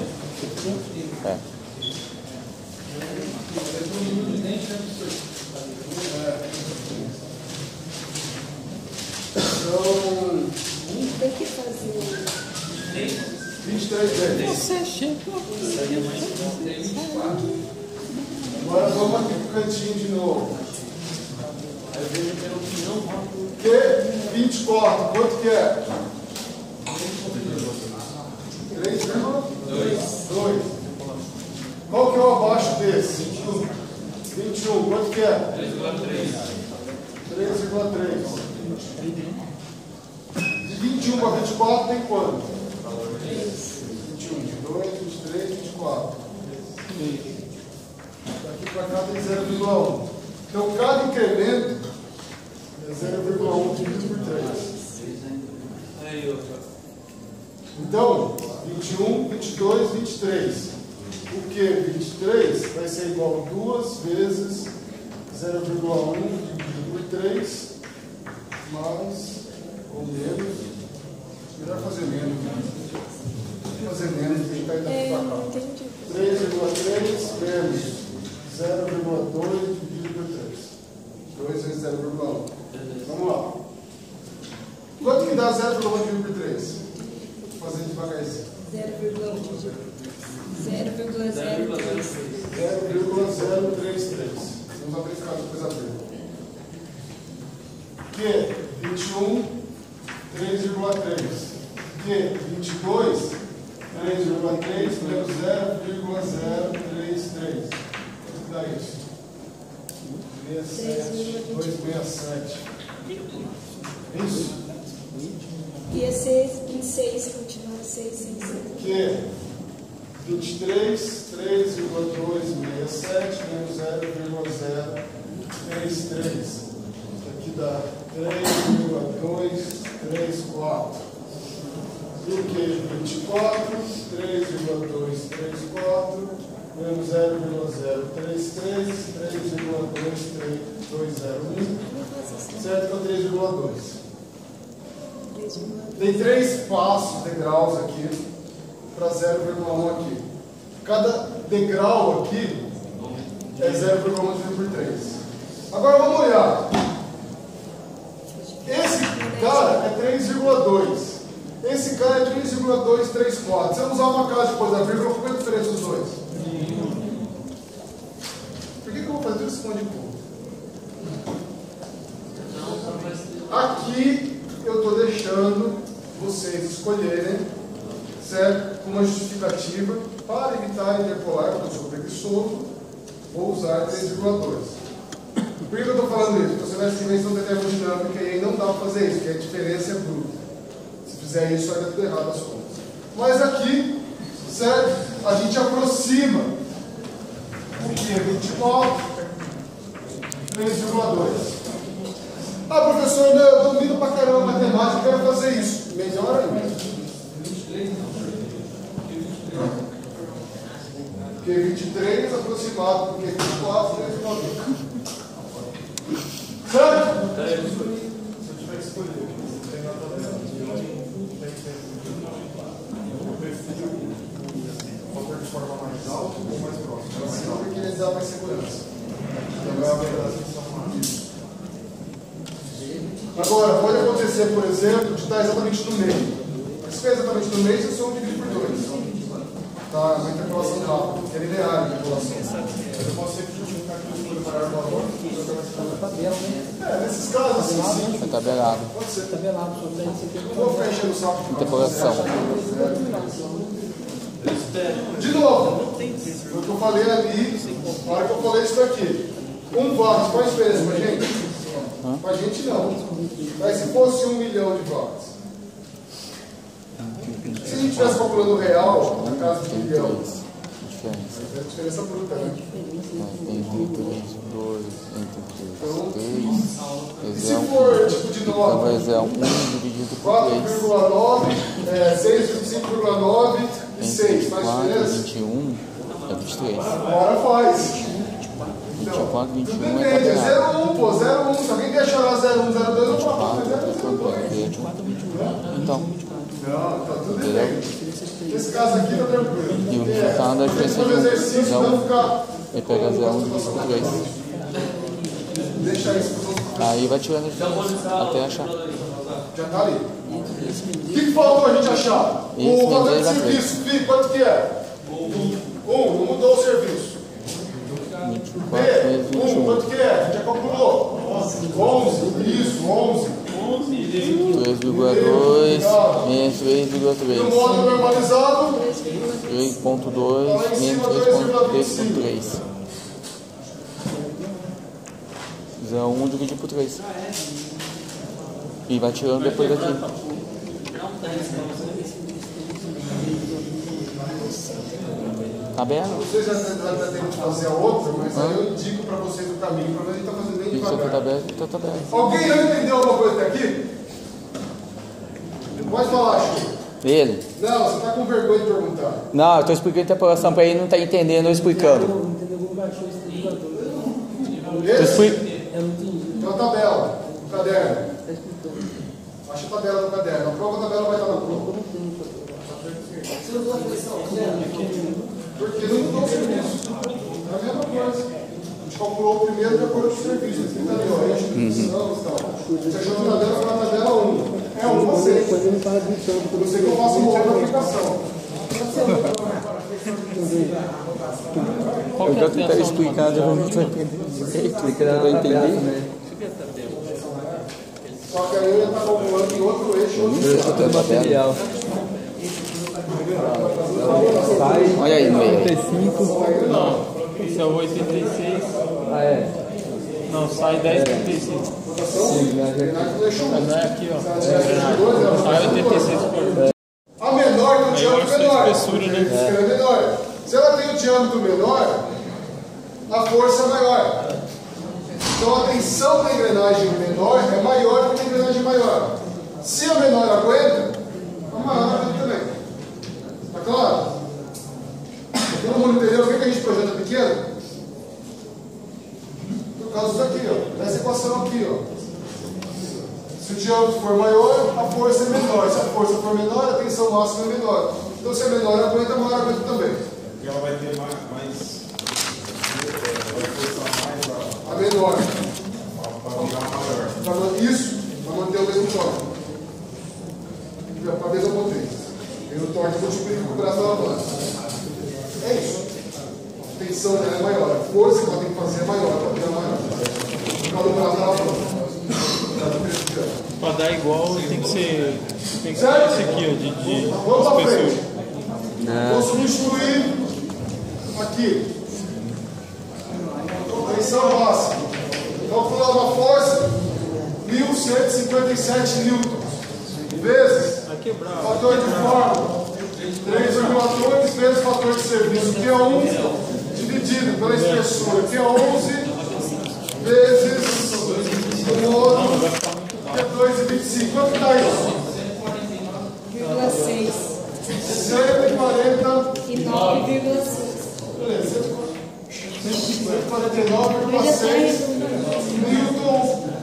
A: Então,
H: Tem que fazer
A: 23 vezes.
B: Você chegou.
A: Agora vamos aqui para o cantinho de novo. Que? 24. Quanto que é? 3,2. Qual que é o abaixo desse? 21. Quanto que é? 3,3. De 21 para 24 tem quanto? 21, 22, 23, 24. Daqui para cá tem 0,1. Então cada incremento é 0,1 dividido por 3. Então, 21, 22, 23. O que? 23 vai ser igual a 2 vezes 0,1 dividido por 3, mais ou menos. Melhor fazer menos, né? Fazer menos, a gente vai dar para cá. 3,3 menos 0,2 dividido por 3. 2 vezes 0,1. Vamos lá. Quanto que dá 0,1 dividido por 3? Vou fazer devagarzinho.
H: 0,033.
A: 0,033. Vamos abrir esse caso depois abrir. Q, 21, 3,3. Q, 22, 3,3 menos 0,033. Quanto dá isso? 267. Isso?
H: Ia ser em 6, continuar 6, 6, 6.
A: Q, 23, 3,267 menos 0,033. Aqui dá 3,234. E o Q, 24, 3,234 menos 0,033, 3,23201. Certo? Que é 3,2. Tem 3 passos, degraus aqui, para 0,1 aqui. Cada degrau aqui é 0,1 dividido por 3. Agora vamos olhar. Esse cara é 3,2. Esse cara é 3,234. Se eu usar uma casa depois da vírgula, qual é a diferença dos dois? Por que eu vou fazer tudo esse monte de conta? Aqui eu estou deixando vocês escolherem, certo? Com uma justificativa para evitar interpolar, porque eu sou preguiçoso, vou usar 3,2. Por que eu estou falando isso? Porque você vai ter dimensão da termodinâmica e aí não dá para fazer isso, porque a diferença é bruta. Se fizer isso, vai dar tudo errado as contas. Mas aqui, certo? A gente aproxima o que é 29, 3,2. Ah, professor, eu domino pra caramba matemática, eu quero fazer isso. Melhor ainda. Porque 23 aproximado do que 24, 3,2. Certo? Se eu tiver que escolher, tem na tabela. Eu prefiro fazer de forma mais alta ou mais próxima. Porque ele dá mais segurança. Então é a verdade que está falando. Agora, pode acontecer, por exemplo, de estar exatamente no meio. Se for exatamente no meio, você só divide por 2. Tá? Uma interpolação rápida, que é linear a interpolação. Eu posso sempre justificar que eu escolho maior valor. Nesses casos, assim, sim.
B: É tabelado.
A: Pode ser. Tabelado, só tem isso aqui. Não vou ficar enchendo o saco.
B: Interpolação.
A: De novo, o que eu falei ali, na hora que eu falei isso daqui. 1 watt, qual a diferença pra gente? Pra gente não. Mas se fosse 1 milhão de watts. Se a gente estivesse calculando o real, na casa de 1 milhão.
B: Diferença.
A: É a diferença bruta, né?
B: Tem 3, 2, entre 3.
A: E se for tipo de 9?
B: Então vai ser 1 dividido por 3.
A: 4,9, 5,9 e 6. Faz
B: 4,
A: diferença?
B: 21 é 23.
A: Agora faz.
B: 24, 21
A: Tudo
B: é
A: depende, é
B: tabelado.
A: 0,1, pô, 0,1. Se alguém quer chorar 0,1, 0,2, eu falo, mas 0,2.
B: Então,
A: Não, tá tudo depende. Esse caso aqui tá tranquilo.
B: e o resultado da diferença
A: Fazer exercício,
B: de
A: não
B: 1
A: ficar.
B: ele pega 0, 1 dividido por 3.
A: Deixa isso para os outros.
B: Aí vai tirando a diferença até achar.
A: Já tá ali. O que faltou a gente achar?
B: Esse
A: O valor de
B: medida
A: serviço, Fih, quanto que é? 1, não mudou o serviço.
B: 24 vezes
A: 1,
B: 21.
A: quanto que é? A gente já calculou. 11, isso, 11.
B: 3,2 menos 3,3.
A: E o módulo normalizado?
B: 3,2 menos 3,3. 0,1 dividido por 3. E vai tirando depois daqui. Tabela.
A: Vocês já tentam fazer a outra, mas aí eu indico para vocês o caminho, para ver se a gente está fazendo bem
B: Isso aqui
A: devagar.
B: tabela, então tabela.
A: Alguém já entendeu alguma coisa até aqui? Pode falar, Chico.
B: Ele?
A: Não, você está com vergonha de perguntar.
B: Não, eu estou explicando a interpolação para ele, não está entendendo, eu explicando.
A: Esse? Então a tabela, o caderno. Acha a tabela do caderno. A prova, a tabela vai estar na prova. Porque não mudou o serviço. É a mesma coisa. A gente calculou o primeiro de acordo com o serviço. Aqui está ali, ó. A instituição e tal. Você achou a tabela para a tabela 1. É 1, você. Depois ele para gritando. Eu sei que eu faço uma outra aplicação. Eu
B: Eu vou tentar explicar, eu não vou entender direito. Vai entender?
A: Só que aí ele está calculando em outro eixo, outro estado.
B: Outro material. Olha aí, meio.
D: 85. Não, esse é o 86.
B: Ah, é?
D: Não, sai 10,35.
B: Sim,
D: Mas não é aqui, ó. Sai 86 por.
A: A menor tem um diâmetro menor.
D: Espessura, né?
A: É menor. Se ela tem um diâmetro menor, a força é maior. Então a tensão da engrenagem menor é maior do que a engrenagem maior. Se a menor aguenta, a maior aguenta também. Tá claro? Todo mundo entendeu o que a gente projeta pequeno? Por causa disso aqui, ó. Dessa equação aqui, ó. Se o diâmetro for maior, a força é menor. Se a força for menor, a tensão máxima é menor. Então se a menor aguenta, a maior aguenta também.
E: E ela vai ter mais
A: A menor.
E: para virar maior.
A: Isso, para manter o mesmo torque. Para a mesma potência. E o torque multiplica com o braço da base. É isso. A tensão dela é maior. A força que ela tem que fazer é maior para virar maior. Por causa do braço da base.
D: Para dar igual tem que ser esse aqui, ó, de
A: Vamos para frente.
D: espessura.
A: Vou substituir aqui. Tensão máxima. Calcular uma força 1157 newtons. Vezes fator de fórmula 3,2 vezes fator de serviço, que é 1 dividido pela espessura, que é 11 vezes o outro, que é 2,25. Quanto está isso?
H: 0,6
A: 140.
H: e 9,6.
A: Beleza. 149,6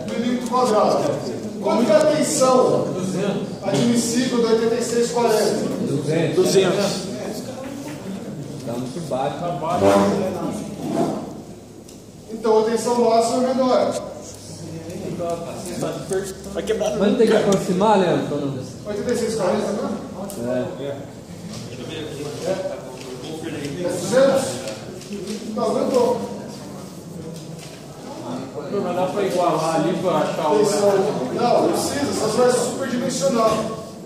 A: milímetro quadrado. Quanto que é a tensão admissível do 8640?
F: 200.
B: Tá muito baixo.
A: Então a tensão máxima é menor.
F: Vai quebrar.
B: Mas não tem que aproximar, Leandro?
A: 8640, né? É 200? Não, aumentou.
D: Mas dá para igualar ali para achar o.
A: Tensão. Não, não precisa, só vai superdimensionar.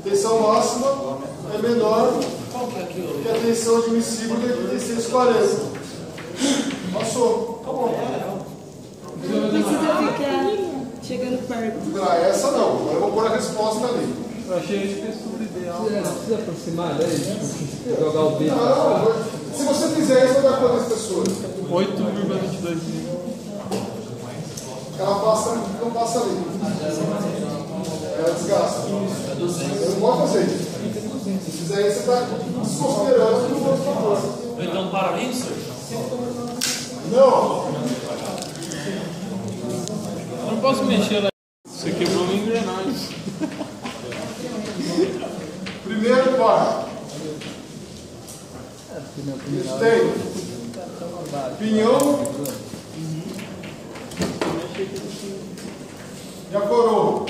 A: Tensão máxima é menor que a tensão admissível de 8640. Passou. Acabou.
H: Não precisa ficar chegando perto.
A: Ah, essa não. Agora eu vou pôr a resposta ali.
D: Eu achei a espessura ideal.
B: Não precisa aproximar daí? Jogar o dedo.
A: Não, se você fizer isso, vai dar quantas pessoas?
D: 8,22
A: Ela passa, não passa ali. Ela desgasta. Você não pode fazer isso. Se fizer isso, você está desconsiderando que o outro favor.
C: Então, para isso?
A: Não.
D: Eu não posso mexer lá. Você quebrou uma engrenagem.
A: Primeiro par. Tem pinhão e a coroa.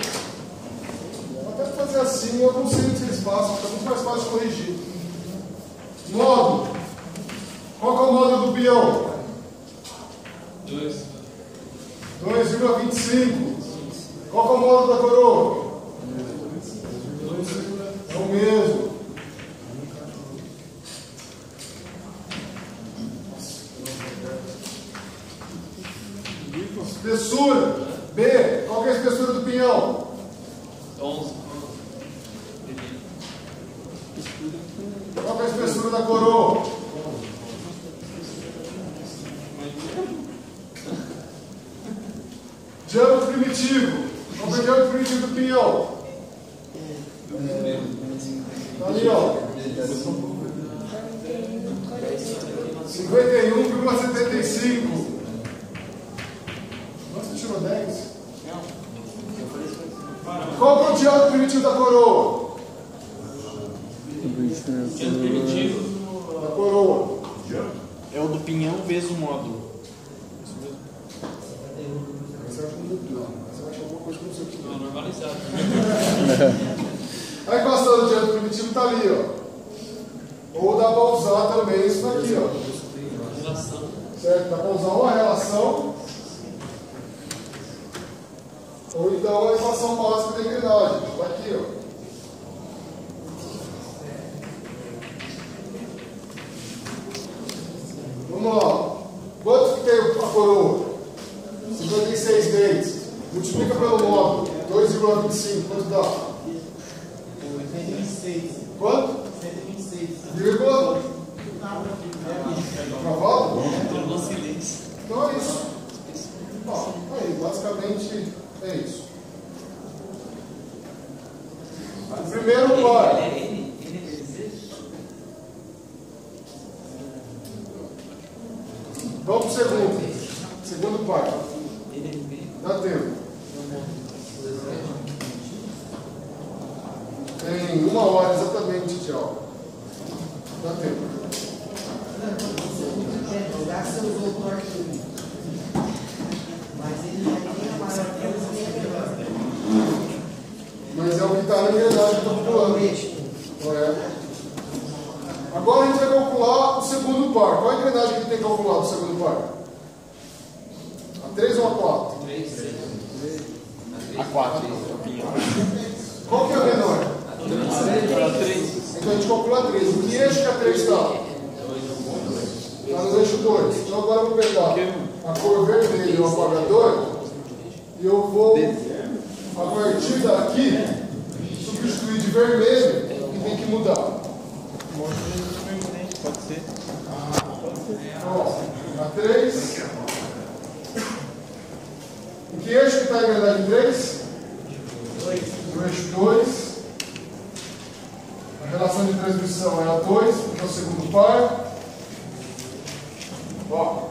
A: Vou até fazer assim, eu não sei o que eles façam, fica muito mais fácil de corrigir. Módulo. Qual que é o módulo do pinhão? 2,25. Qual que é o módulo da coroa? É o mesmo. Espessura. B. Qual que é a espessura do pinhão?
C: 11.
A: Qual que é a espessura da coroa? Diâmetro primitivo. Qual que é o diâmetro primitivo do pinhão? Tá ali, ó. 51,75. Você tirou 10? Qual que é o diâmetro primitivo da coroa?
C: Diâmetro primitivo.
A: Da coroa.
F: É o do pinhão vezes o módulo.
A: Você acha que mudou? Você acha alguma coisa que não sei o que.
C: Não, normalizado.
A: A equação do diâmetro primitivo está ali, ó. Ou dá para usar também isso daqui, ó. Certo? Dá para usar uma relação ou então a equação básica da engrenagem. Está aqui, ó. Vamos lá. Quanto que tem a coroa? 56 vezes. Multiplica pelo módulo. 2,25. Quanto dá?
G: 126.
A: Quanto?
G: 126.
A: Vírgula? Cavalo? Então é isso. Ó, aí, basicamente é isso. O primeiro par. Vamos para o segundo. Segundo par. Dá tempo. Tem 1 hora exatamente de aula. Dá tempo.
G: Já se usou o torque, mas ele já tem a maravilha.
A: Mas é o que está na engrenagem que eu estou calculando. É. Agora a gente vai calcular o segundo par. Qual a engrenagem que a gente tem que calcular do segundo par? A 3 ou a 4?
B: A 4.
A: Qual que é a menor?
B: A 3.
A: Então a gente calcula a 3. Em que eixo que a 3 está? Está no eixo 2. Então agora eu vou pegar a cor vermelha e o apagador e eu vou, a partir daqui, substituir de vermelho e tem que mudar.
B: Pode ser.
A: Ó, a 3. Em que eixo que está a engrenagem 3? No eixo 2. A relação de transmissão é a 2, que é o segundo par. Ó,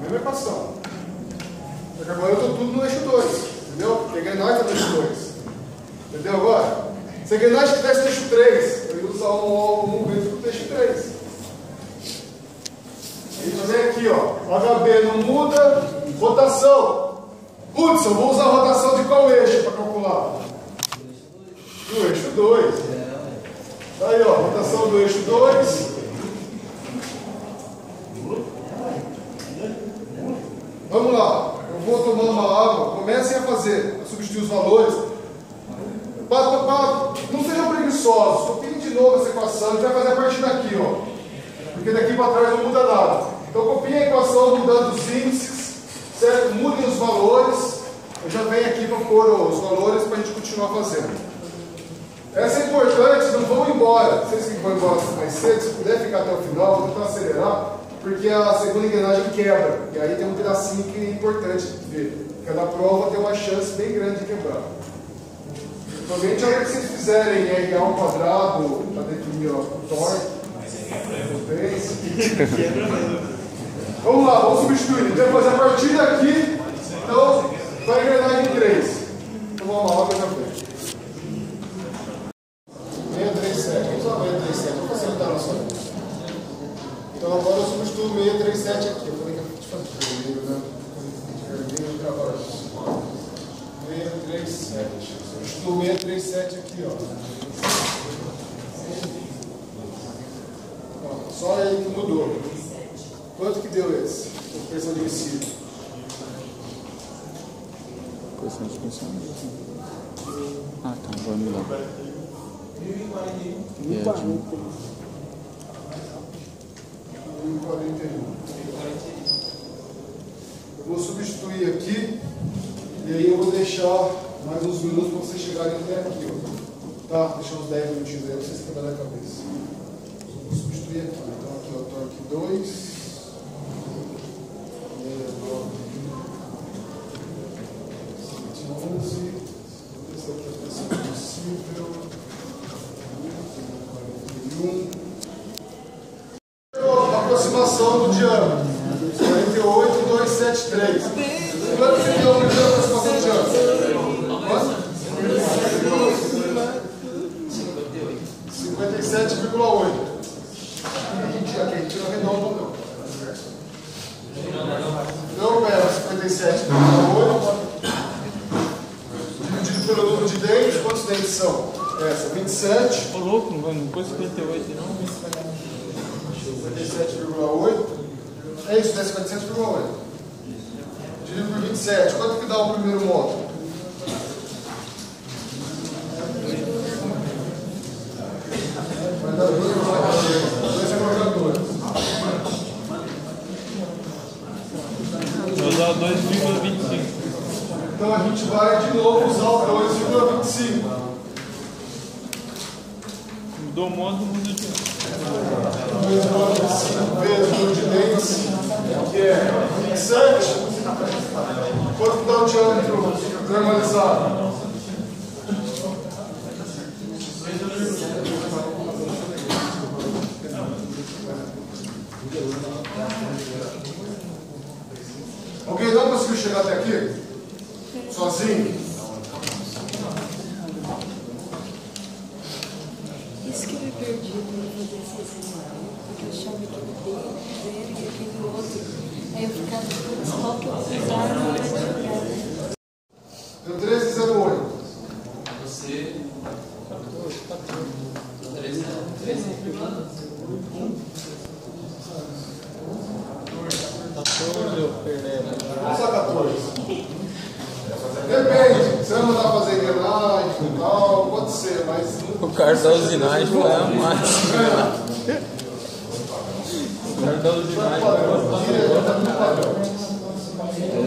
A: mesma equação. Só que agora eu estou tudo no eixo 2, entendeu? Porque a engrenagem está no eixo 2. Entendeu agora? Se a engrenagem estivesse no eixo 3, eu ia usar um movimento do eixo 3. A gente vem aqui, ó. HB não muda, rotação. Hudson, vou usar a rotação de qual eixo para calcular? Do eixo 2. Tá aí, ó, rotação do eixo 2. Vamos lá, eu vou tomando uma água, comecem a fazer, a substituir os valores. Não sejam preguiçosos, copiem de novo essa equação, a gente vai fazer a partir daqui, ó. Porque daqui para trás não muda nada. Então copiem a equação mudando os índices, certo? Mudem os valores. Eu já venho aqui para pôr os valores para a gente continuar fazendo. Essa é importante, não vão embora. Vocês que vão embora mais cedo, se puder ficar até o final, vou tentar acelerar. Porque a segunda engrenagem quebra. E aí tem um pedacinho que é importante ver. Cada prova tem uma chance bem grande de quebrar. Provavelmente a hora que vocês fizerem RA ao quadrado, para definir o torque, vamos lá, vamos substituir. A gente vai fazer a partir daqui. Então, vai engrenar em 3. Então vamos lá, já vem. 637. Vamos usar 637. Vou facilitar a nossa vida. Então agora eu substituo 637 aqui. Eu falei que eu te fazer vermelho, né? Vermelho trabalho. 637. Substituo 637 aqui, ó. Só aí que mudou. Quanto que deu esse? Pressão de ensino.
B: Pressão de tensão. Ah, tá. Agora mudou.
F: 1041.
A: 1041. Eu vou substituir aqui e aí eu vou deixar mais uns minutos para vocês chegarem até aqui. Ó. Tá? Deixar uns 10 minutinhos aí para vocês quebrarem a cabeça. Vou substituir aqui. Então aqui ó, torque 2. 11. Essa aqui é a pressão possível. 41. Aproximação do diâmetro. 48,273. Quanto que deu a primeira aproximação do diâmetro? Quanto? 57,8. Aqui a gente não arredonda, não. Não, pera, 57,8. Dividido pelo número de dentes, quantos dentes são? Essa, 27.
D: Ô louco, não pôs 58 não?
A: 57,8. É isso, 10,47,8. Dividido por 27. Quanto que dá o primeiro módulo? Vai dar 2,2.
D: Vou usar 2,25.
A: Então a gente vai de novo usar o 2,25.
D: Do módulo muda de
A: 2,25 vezes o número de dentes, que é 27. Quanto dá o diâmetro normalizado? Alguém não conseguiu chegar até aqui? Sozinho?
H: Isso que eu me perdi quando eu fazia esse exame, porque eu achava que o D era e aquele outro. Aí eu ficava com qual que eu precisava na hora de jogar.
A: Deu 13,08.
C: Você.
D: 14, eu perdi.
A: Vamos só 14. Depende. Você vai mandar fazer engrenagem e tal, pode ser, mas.
D: O cara da usinagem foi a mais. O cara da usinagem foi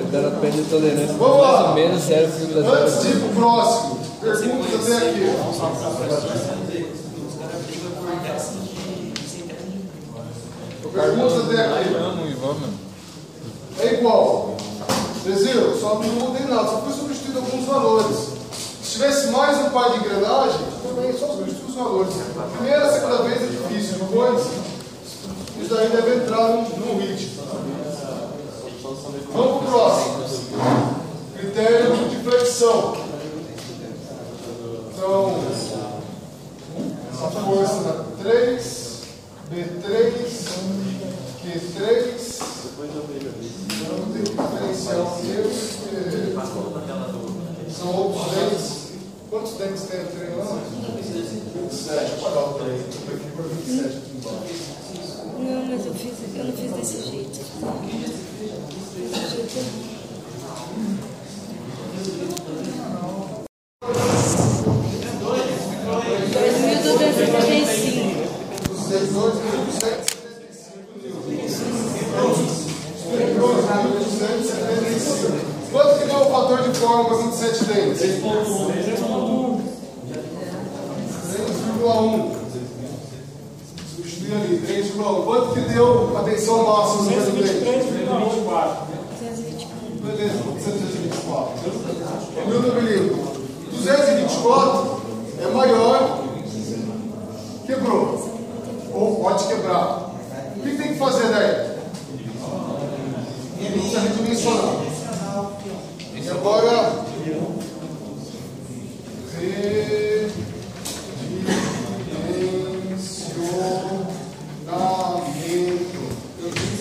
I: O cara perde tolerância.
A: Vamos lá.
I: Menos 0,0.
A: Antes de ir pro próximo, perguntas até aqui. Perguntas até aqui. É igual. Brasil, só não mudei nada, só foi substituído alguns valores. Se tivesse mais um par de engrenagem, também só substituir os valores. Primeira, segunda vez é difícil, depois isso daí deve entrar no ritmo. Vamos para o próximo. Critério de flexão. Então, a força da 3, B3, Q3. Eu vou ter que diferenciar os erros, porque são outros dentes. Quantos dentes tem no treino lá? 27. Deixa eu apagar o 3. Eu estou aqui por 27 aqui embaixo.
H: Não, mas eu não fiz desse jeito. Desse jeito
A: Quanto que dá o fator de forma para 27 dentes? 3,1. Substituir ali, 3,1. Quanto que deu a tensão máxima no dente?
H: 224.
A: Beleza, 224. Meu Domingo, 224 é maior. Quebrou. Ou pode quebrar. O que tem que fazer daí? Precisa redimensionar. E agora, redimensionamento.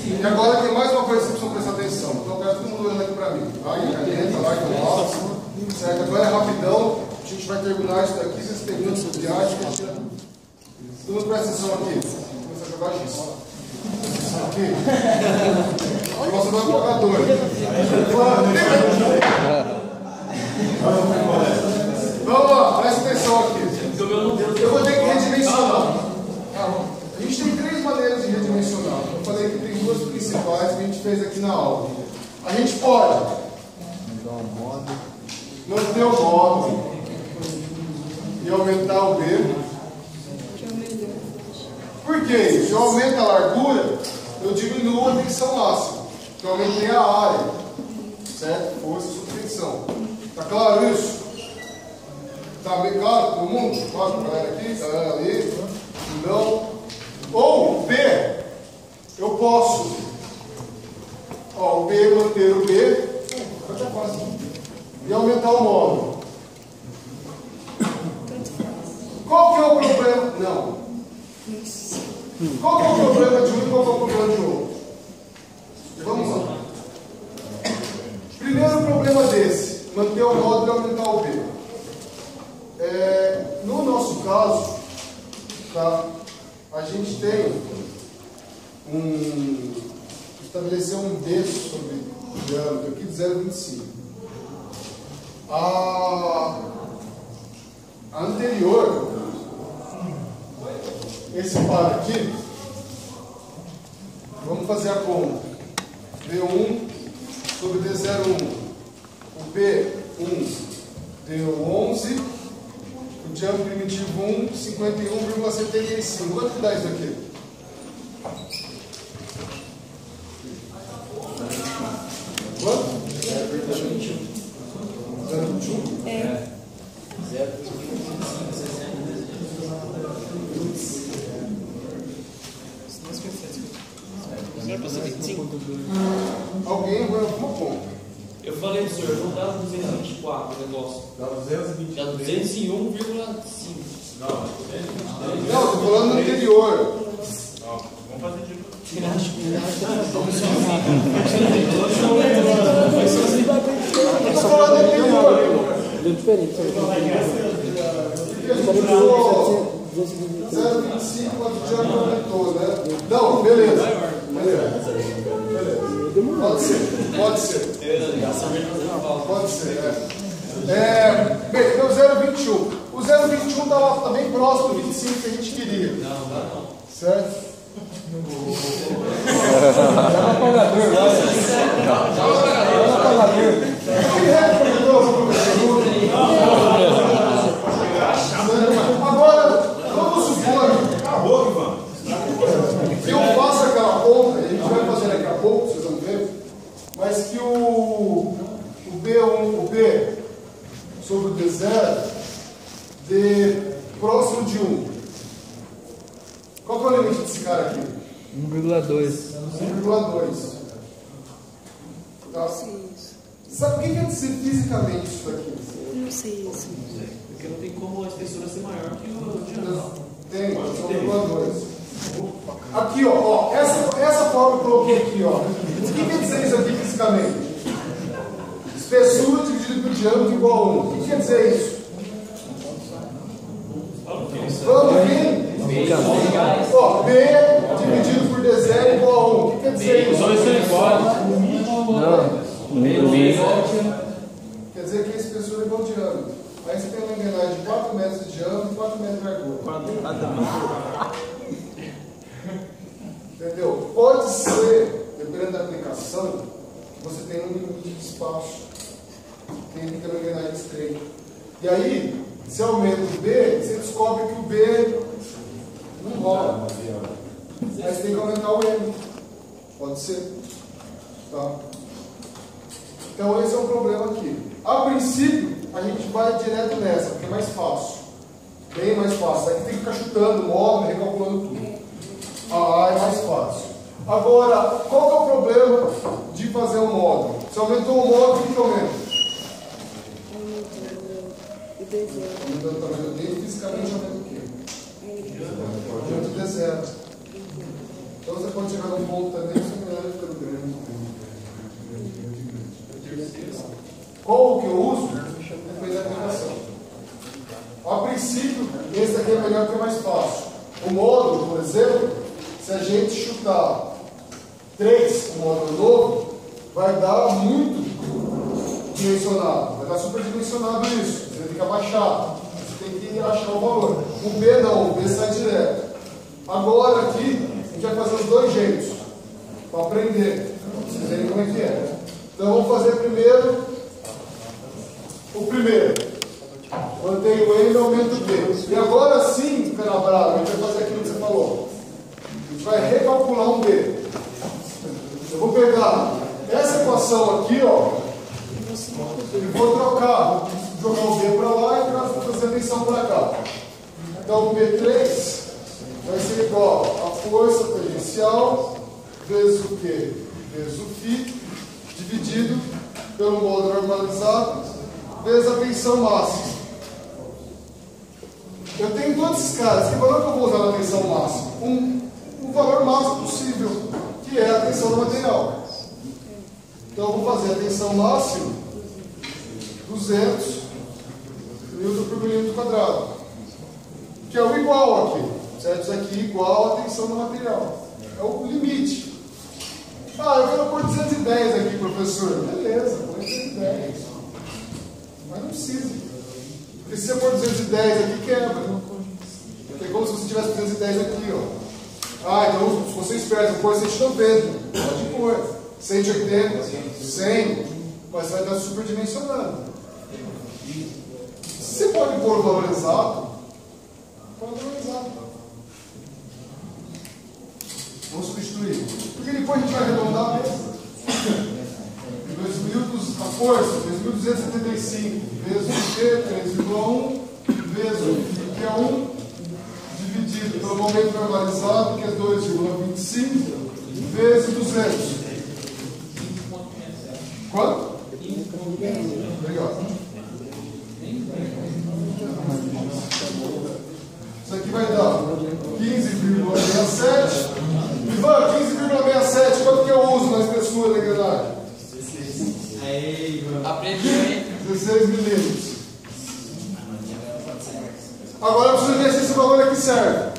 A: E agora tem mais uma coisa que vocês precisam prestar atenção. Então eu quero todo mundo olhando aqui para mim. Vai, caneta, vai com o lápis. Certo? Agora é rapidão. A gente vai terminar isso daqui. Vocês terminam de viagem. Todo mundo presta atenção aqui. Vamos começar a jogar giz. Aqui. Nossa, não é empolgador. Vamos lá, presta atenção aqui. Eu vou ter que redimensionar. A gente tem 3 maneiras de redimensionar. Eu falei que tem 2 principais que a gente fez aqui na aula. A gente pode manter o módulo e aumentar o B. Por que isso? Se eu aumento a largura, eu diminuo a tensão máxima. Eu aumentei a área. Certo? Força sobre tensão. Tá claro isso? Tá bem claro para todo mundo? Claro para a galera aqui, galera ali. Não. Ou B, eu posso o B, manter o B e aumentar o módulo. Qual que é o problema? Não. Qual que é o problema de um e qual que é o problema de outro? Vamos lá. Primeiro problema desse, manter o módulo e aumentar o B. No nosso caso, tá, a gente tem estabelecer um B sobre o diâmetro aqui de 0,25. A anterior, esse par aqui, vamos fazer a conta. B1 sobre D01. O B1 deu 11. O diâmetro primitivo 1, 51,75. Quanto que dá isso aqui? Quanto? 0,21. 0,21?
H: É.
C: 0,25.
A: Alguém vai alguma conta?
C: Eu falei pro senhor, não dá 224 o negócio.
E: Dá 220.
C: Dá 201,5.
E: Não, 223.
A: Não, estou falando no anterior.
E: Não, vamos fazer de novo.
A: Estou falando no anterior.
G: Deu diferente.
A: Porque a gente usou 0,25 quando o diâmetro aumentou, né? Não, beleza. Pode ser, pode ser. Pode ser, bem, deu 0,21. O 0,21 está bem próximo do 25 que a gente queria.
C: Não, dá não.
A: Certo? Agora, vamos supor que eu faça aquela conta, a gente vai fazer daqui a pouco, vocês vão ver, mas que o B1, o B sobre o D0 dê próximo de 1. Qual que é o limite desse cara aqui?
I: 1,2.
A: 1,2. Tá? Sabe o que quer dizer fisicamente isso daqui?
H: Não sei isso.
C: Porque não tem como a espessura ser maior que o diâmetro.
A: Tem, 1,2. Aqui, ó, essa forma que eu coloquei aqui, ó. O que quer dizer isso aqui fisicamente? Espessura dividido por diâmetro igual a 1. O que quer dizer isso? Vamos vir? Ó, B dividido por D0 igual a 1. O que quer dizer isso? Quer dizer que a espessura é igual ao diâmetro. Aí você tem uma engrenagem de 4 metros de diâmetro e 4 metros de largura. Entendeu? Pode ser, dependendo da aplicação, que você tem um limite de espaço. Tem que ter uma engrenagem estreita. E aí, se aumenta o B, você descobre que o B não rola. Aí você tem que aumentar o M. Pode ser. Tá? Então esse é um problema aqui. A princípio, a gente vai direto nessa, porque é mais fácil. Bem mais fácil. Aí tem que ficar chutando o módulo, recalculando tudo. Ah, é mais fácil. Agora, qual que é o problema de fazer um módulo? Se aumentou o módulo, o que aumenta? Aumentando o tamanho dele, fisicamente aumenta o quê? Aumenta o D0. Então você pode chegar num ponto também, você vai ficando grande. Qual que eu uso? Depende da aplicação. A princípio, esse aqui é melhor porque é mais fácil. O módulo, por exemplo, se a gente chutar 3, o módulo novo, vai dar muito dimensionado. Vai dar superdimensionado isso. Você tem que abaixar. Você tem que achar o valor. O B não, o B sai direto. Agora aqui, a gente vai fazer os dois jeitos. Para aprender. Vocês verem como é que é. Então vamos fazer primeiro o primeiro. Quando tem o M, aumenta o B. E agora sim, cara bravo, a gente vai fazer aquilo que você falou. A gente vai recalcular um B. Eu vou pegar essa equação aqui, ó, e vou trocar, jogar o B para lá e trazer a tensão para cá. Então o B3 vai ser igual a força tangencial vezes o Q, vezes o φ, dividido pelo módulo normalizado, vezes a tensão máxima. Eu tenho todos esses caras. Que valor que eu vou usar na tensão máxima? O valor máximo possível, que é a tensão do material. Então eu vou fazer a tensão máxima 200 Newton por milímetro quadrado, que é o igual aqui, certo? Isso aqui é igual à tensão do material. É o limite. Ah, eu quero pôr 210 aqui, professor. Beleza, põe 210. Mas não precisa. Porque se você pôr 210 aqui, quebra. Porque é como se você tivesse 210 aqui, ó. Ah, então se você espera, eu pôr 190. Pode pôr. 180, 100. Mas vai estar superdimensionando. Você pode pôr o valor exato. Pode pôr o valor exato. Vamos substituir. Porque depois a gente vai arredondar mesmo. 2.000, a força, 2.275 vezes o Q, 3,1 vezes o que é 1, dividido pelo momento normalizado, que é 2,25, vezes 200. Quanto? Obrigado. Isso aqui vai dar 15,67. Ivan, 15,67, quanto que eu uso na espessura da engrenagem?
C: Aprendeu, hein?
A: 16 milímetros. Agora eu preciso ver se esse valor aqui serve.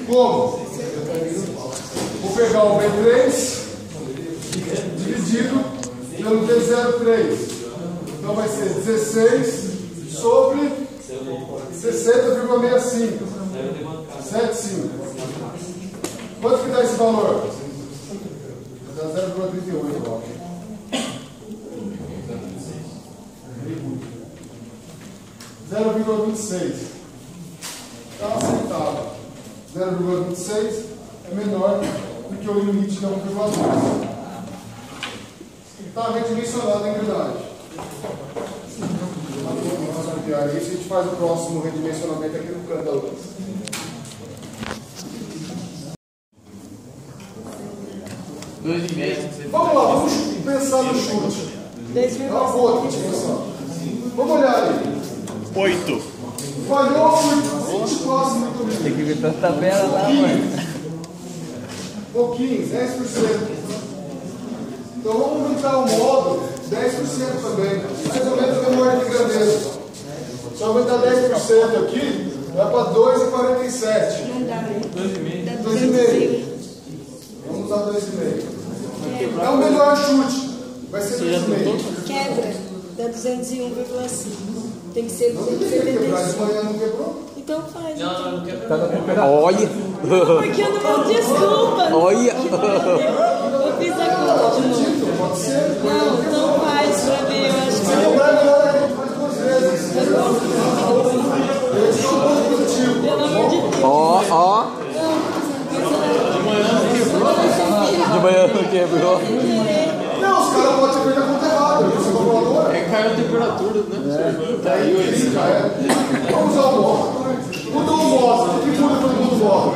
A: Como? Vou pegar o B3 dividido pelo D03. Então vai ser 16 sobre 60,65. 75. Quanto que dá esse valor? Dá 0,38, eu acho. 0,26. Está aceitável. 0,26 é menor do que o limite de 1,2. Está redimensionado a engrenagem. Vamos ampliar isso e a gente faz o próximo redimensionamento aqui no canto da luz. Vamos lá, vamos pensar no chute. É uma boa continuação. Vamos olhar aí.
F: 8.
A: Falhou por 24 minutos.
I: Tem que vir pra tabela lá, mano.
A: Pouquinho, 10%. Então vamos aumentar o módulo 10% também. Mais ou menos a mesma ordem de grandeza. Se eu aumentar 10% aqui, vai para 2,47.
H: Não dá, né?
A: 2,5. Vamos usar 2,5. É o melhor chute. Vai ser 2,5.
H: Quebra. Dá 201,5. Tem que ser
A: Não tem que quebrar, de
H: 275.
A: manhã não quebrou?
H: Então faz.
C: Não quebra.
F: Olha.
H: Porque eu não desculpa.
F: Olha.
H: Eu fiz a conta de novo.
A: Pode ser.
H: Não, então faz pra ver. Eu acho que
A: Se quebrar é melhor, a gente faz 2 vezes. Esse é um ponto positivo.
H: pelo amor de Deus.
F: Ó. De manhã não quebrou.
A: Não, os caras podem ter perdido a conta errada. Você falou agora.
D: Caiu a temperatura, né?
A: Vamos usar o módulo. Mudou o módulo. O que muda quando muda o módulo?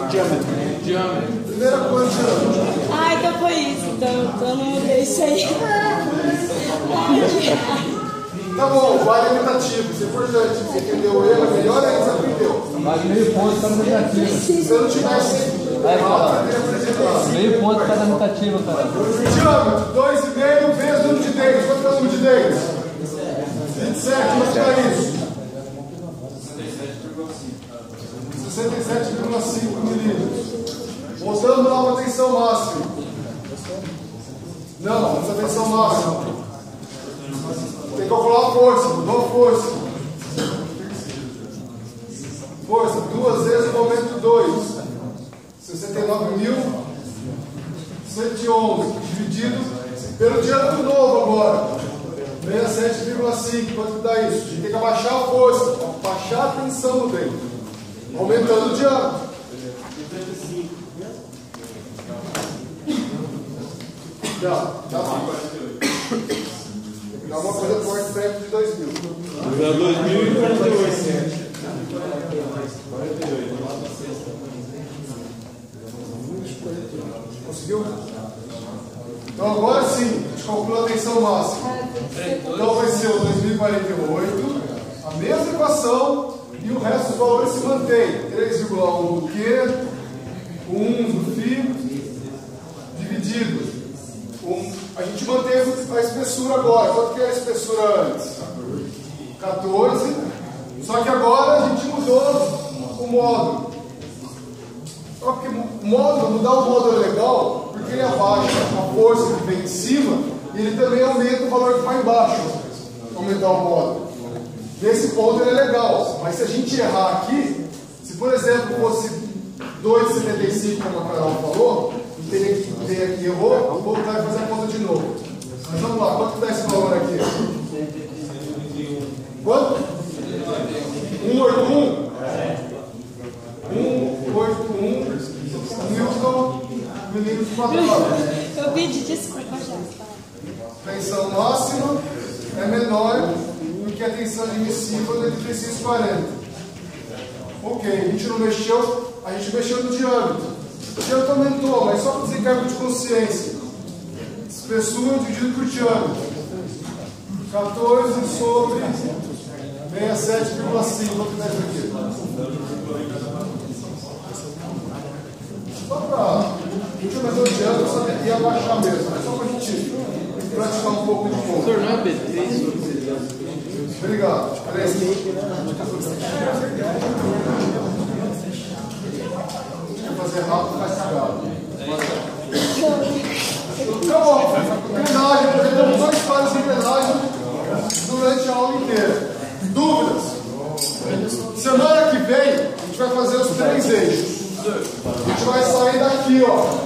D: Diâmetro.
A: Primeira coisa de diâmetro.
H: Ah, então foi isso. Então não mudei isso aí.
A: Tá bom, vale limitativo. Isso é importante. Você entendeu o erro, é melhor ainda você aprendeu.
I: Vale meio ponto cada mutativa.
A: Se você não tivesse
I: Meio ponto cada mutativa, cara.
A: diâmetro, 2,5 vezes o número de dentes. Quanto é o número de dentes? 27, quanto dá isso? 67,5 milímetros. Voltando lá para a tensão máxima. Não, essa tensão máxima. Tem que calcular a força, mudou a força. Força, 2 vezes o momento 2. 69.111 dividido pelo diâmetro novo agora. 67,5. Quanto dá isso? A gente tem que abaixar a força, abaixar a tensão no dente. Aumentando o diâmetro. Dá uma coisa forte perto de 2.000.
E: Já 2048.
A: Conseguiu? Então agora sim, a gente calcula a tensão máxima. Então vai ser o 2048, a mesma equação e o resto dos valores se mantém. 3,1 do Q, 1 do φ, dividido. A gente manteve a espessura agora. Quanto que era a espessura antes? 14. Só que agora a gente mudou o módulo. Só que mudar o módulo é legal, porque ele abaixa a força que vem de cima e ele também aumenta o valor que vai embaixo, aumentar o módulo. Nesse ponto ele é legal, mas se a gente errar aqui, se por exemplo fosse 2,75 como a Carol falou, teria que ver aqui, errou, voltar e fazer a conta de novo. Mas vamos lá, quanto está esse valor aqui? Quanto? 181? 181 Newton milímetros quadrados.
H: Eu pedi desculpa já.
A: Tensão máxima é menor do que a tensão admissível de 3640. Ok, a gente não mexeu, a gente mexeu no diâmetro. O diâmetro aumentou, mas só para desencargo de consciência. Espessura dividido por diâmetro. 14 sobre 67,5. Vou ter isso aqui. Só para a gente aumentar o diâmetro, só ia abaixar mesmo. Só para a gente praticar um pouco de fogo.
E: Não é B3 sobre 300.
A: Obrigado. Fazer rápido faz cagado. Tá bom. Engrenagem, apresentamos 2 fases de engrenagem durante a aula inteira. Dúvidas? Semana que vem a gente vai fazer os 3 eixos. A gente vai sair daqui, ó.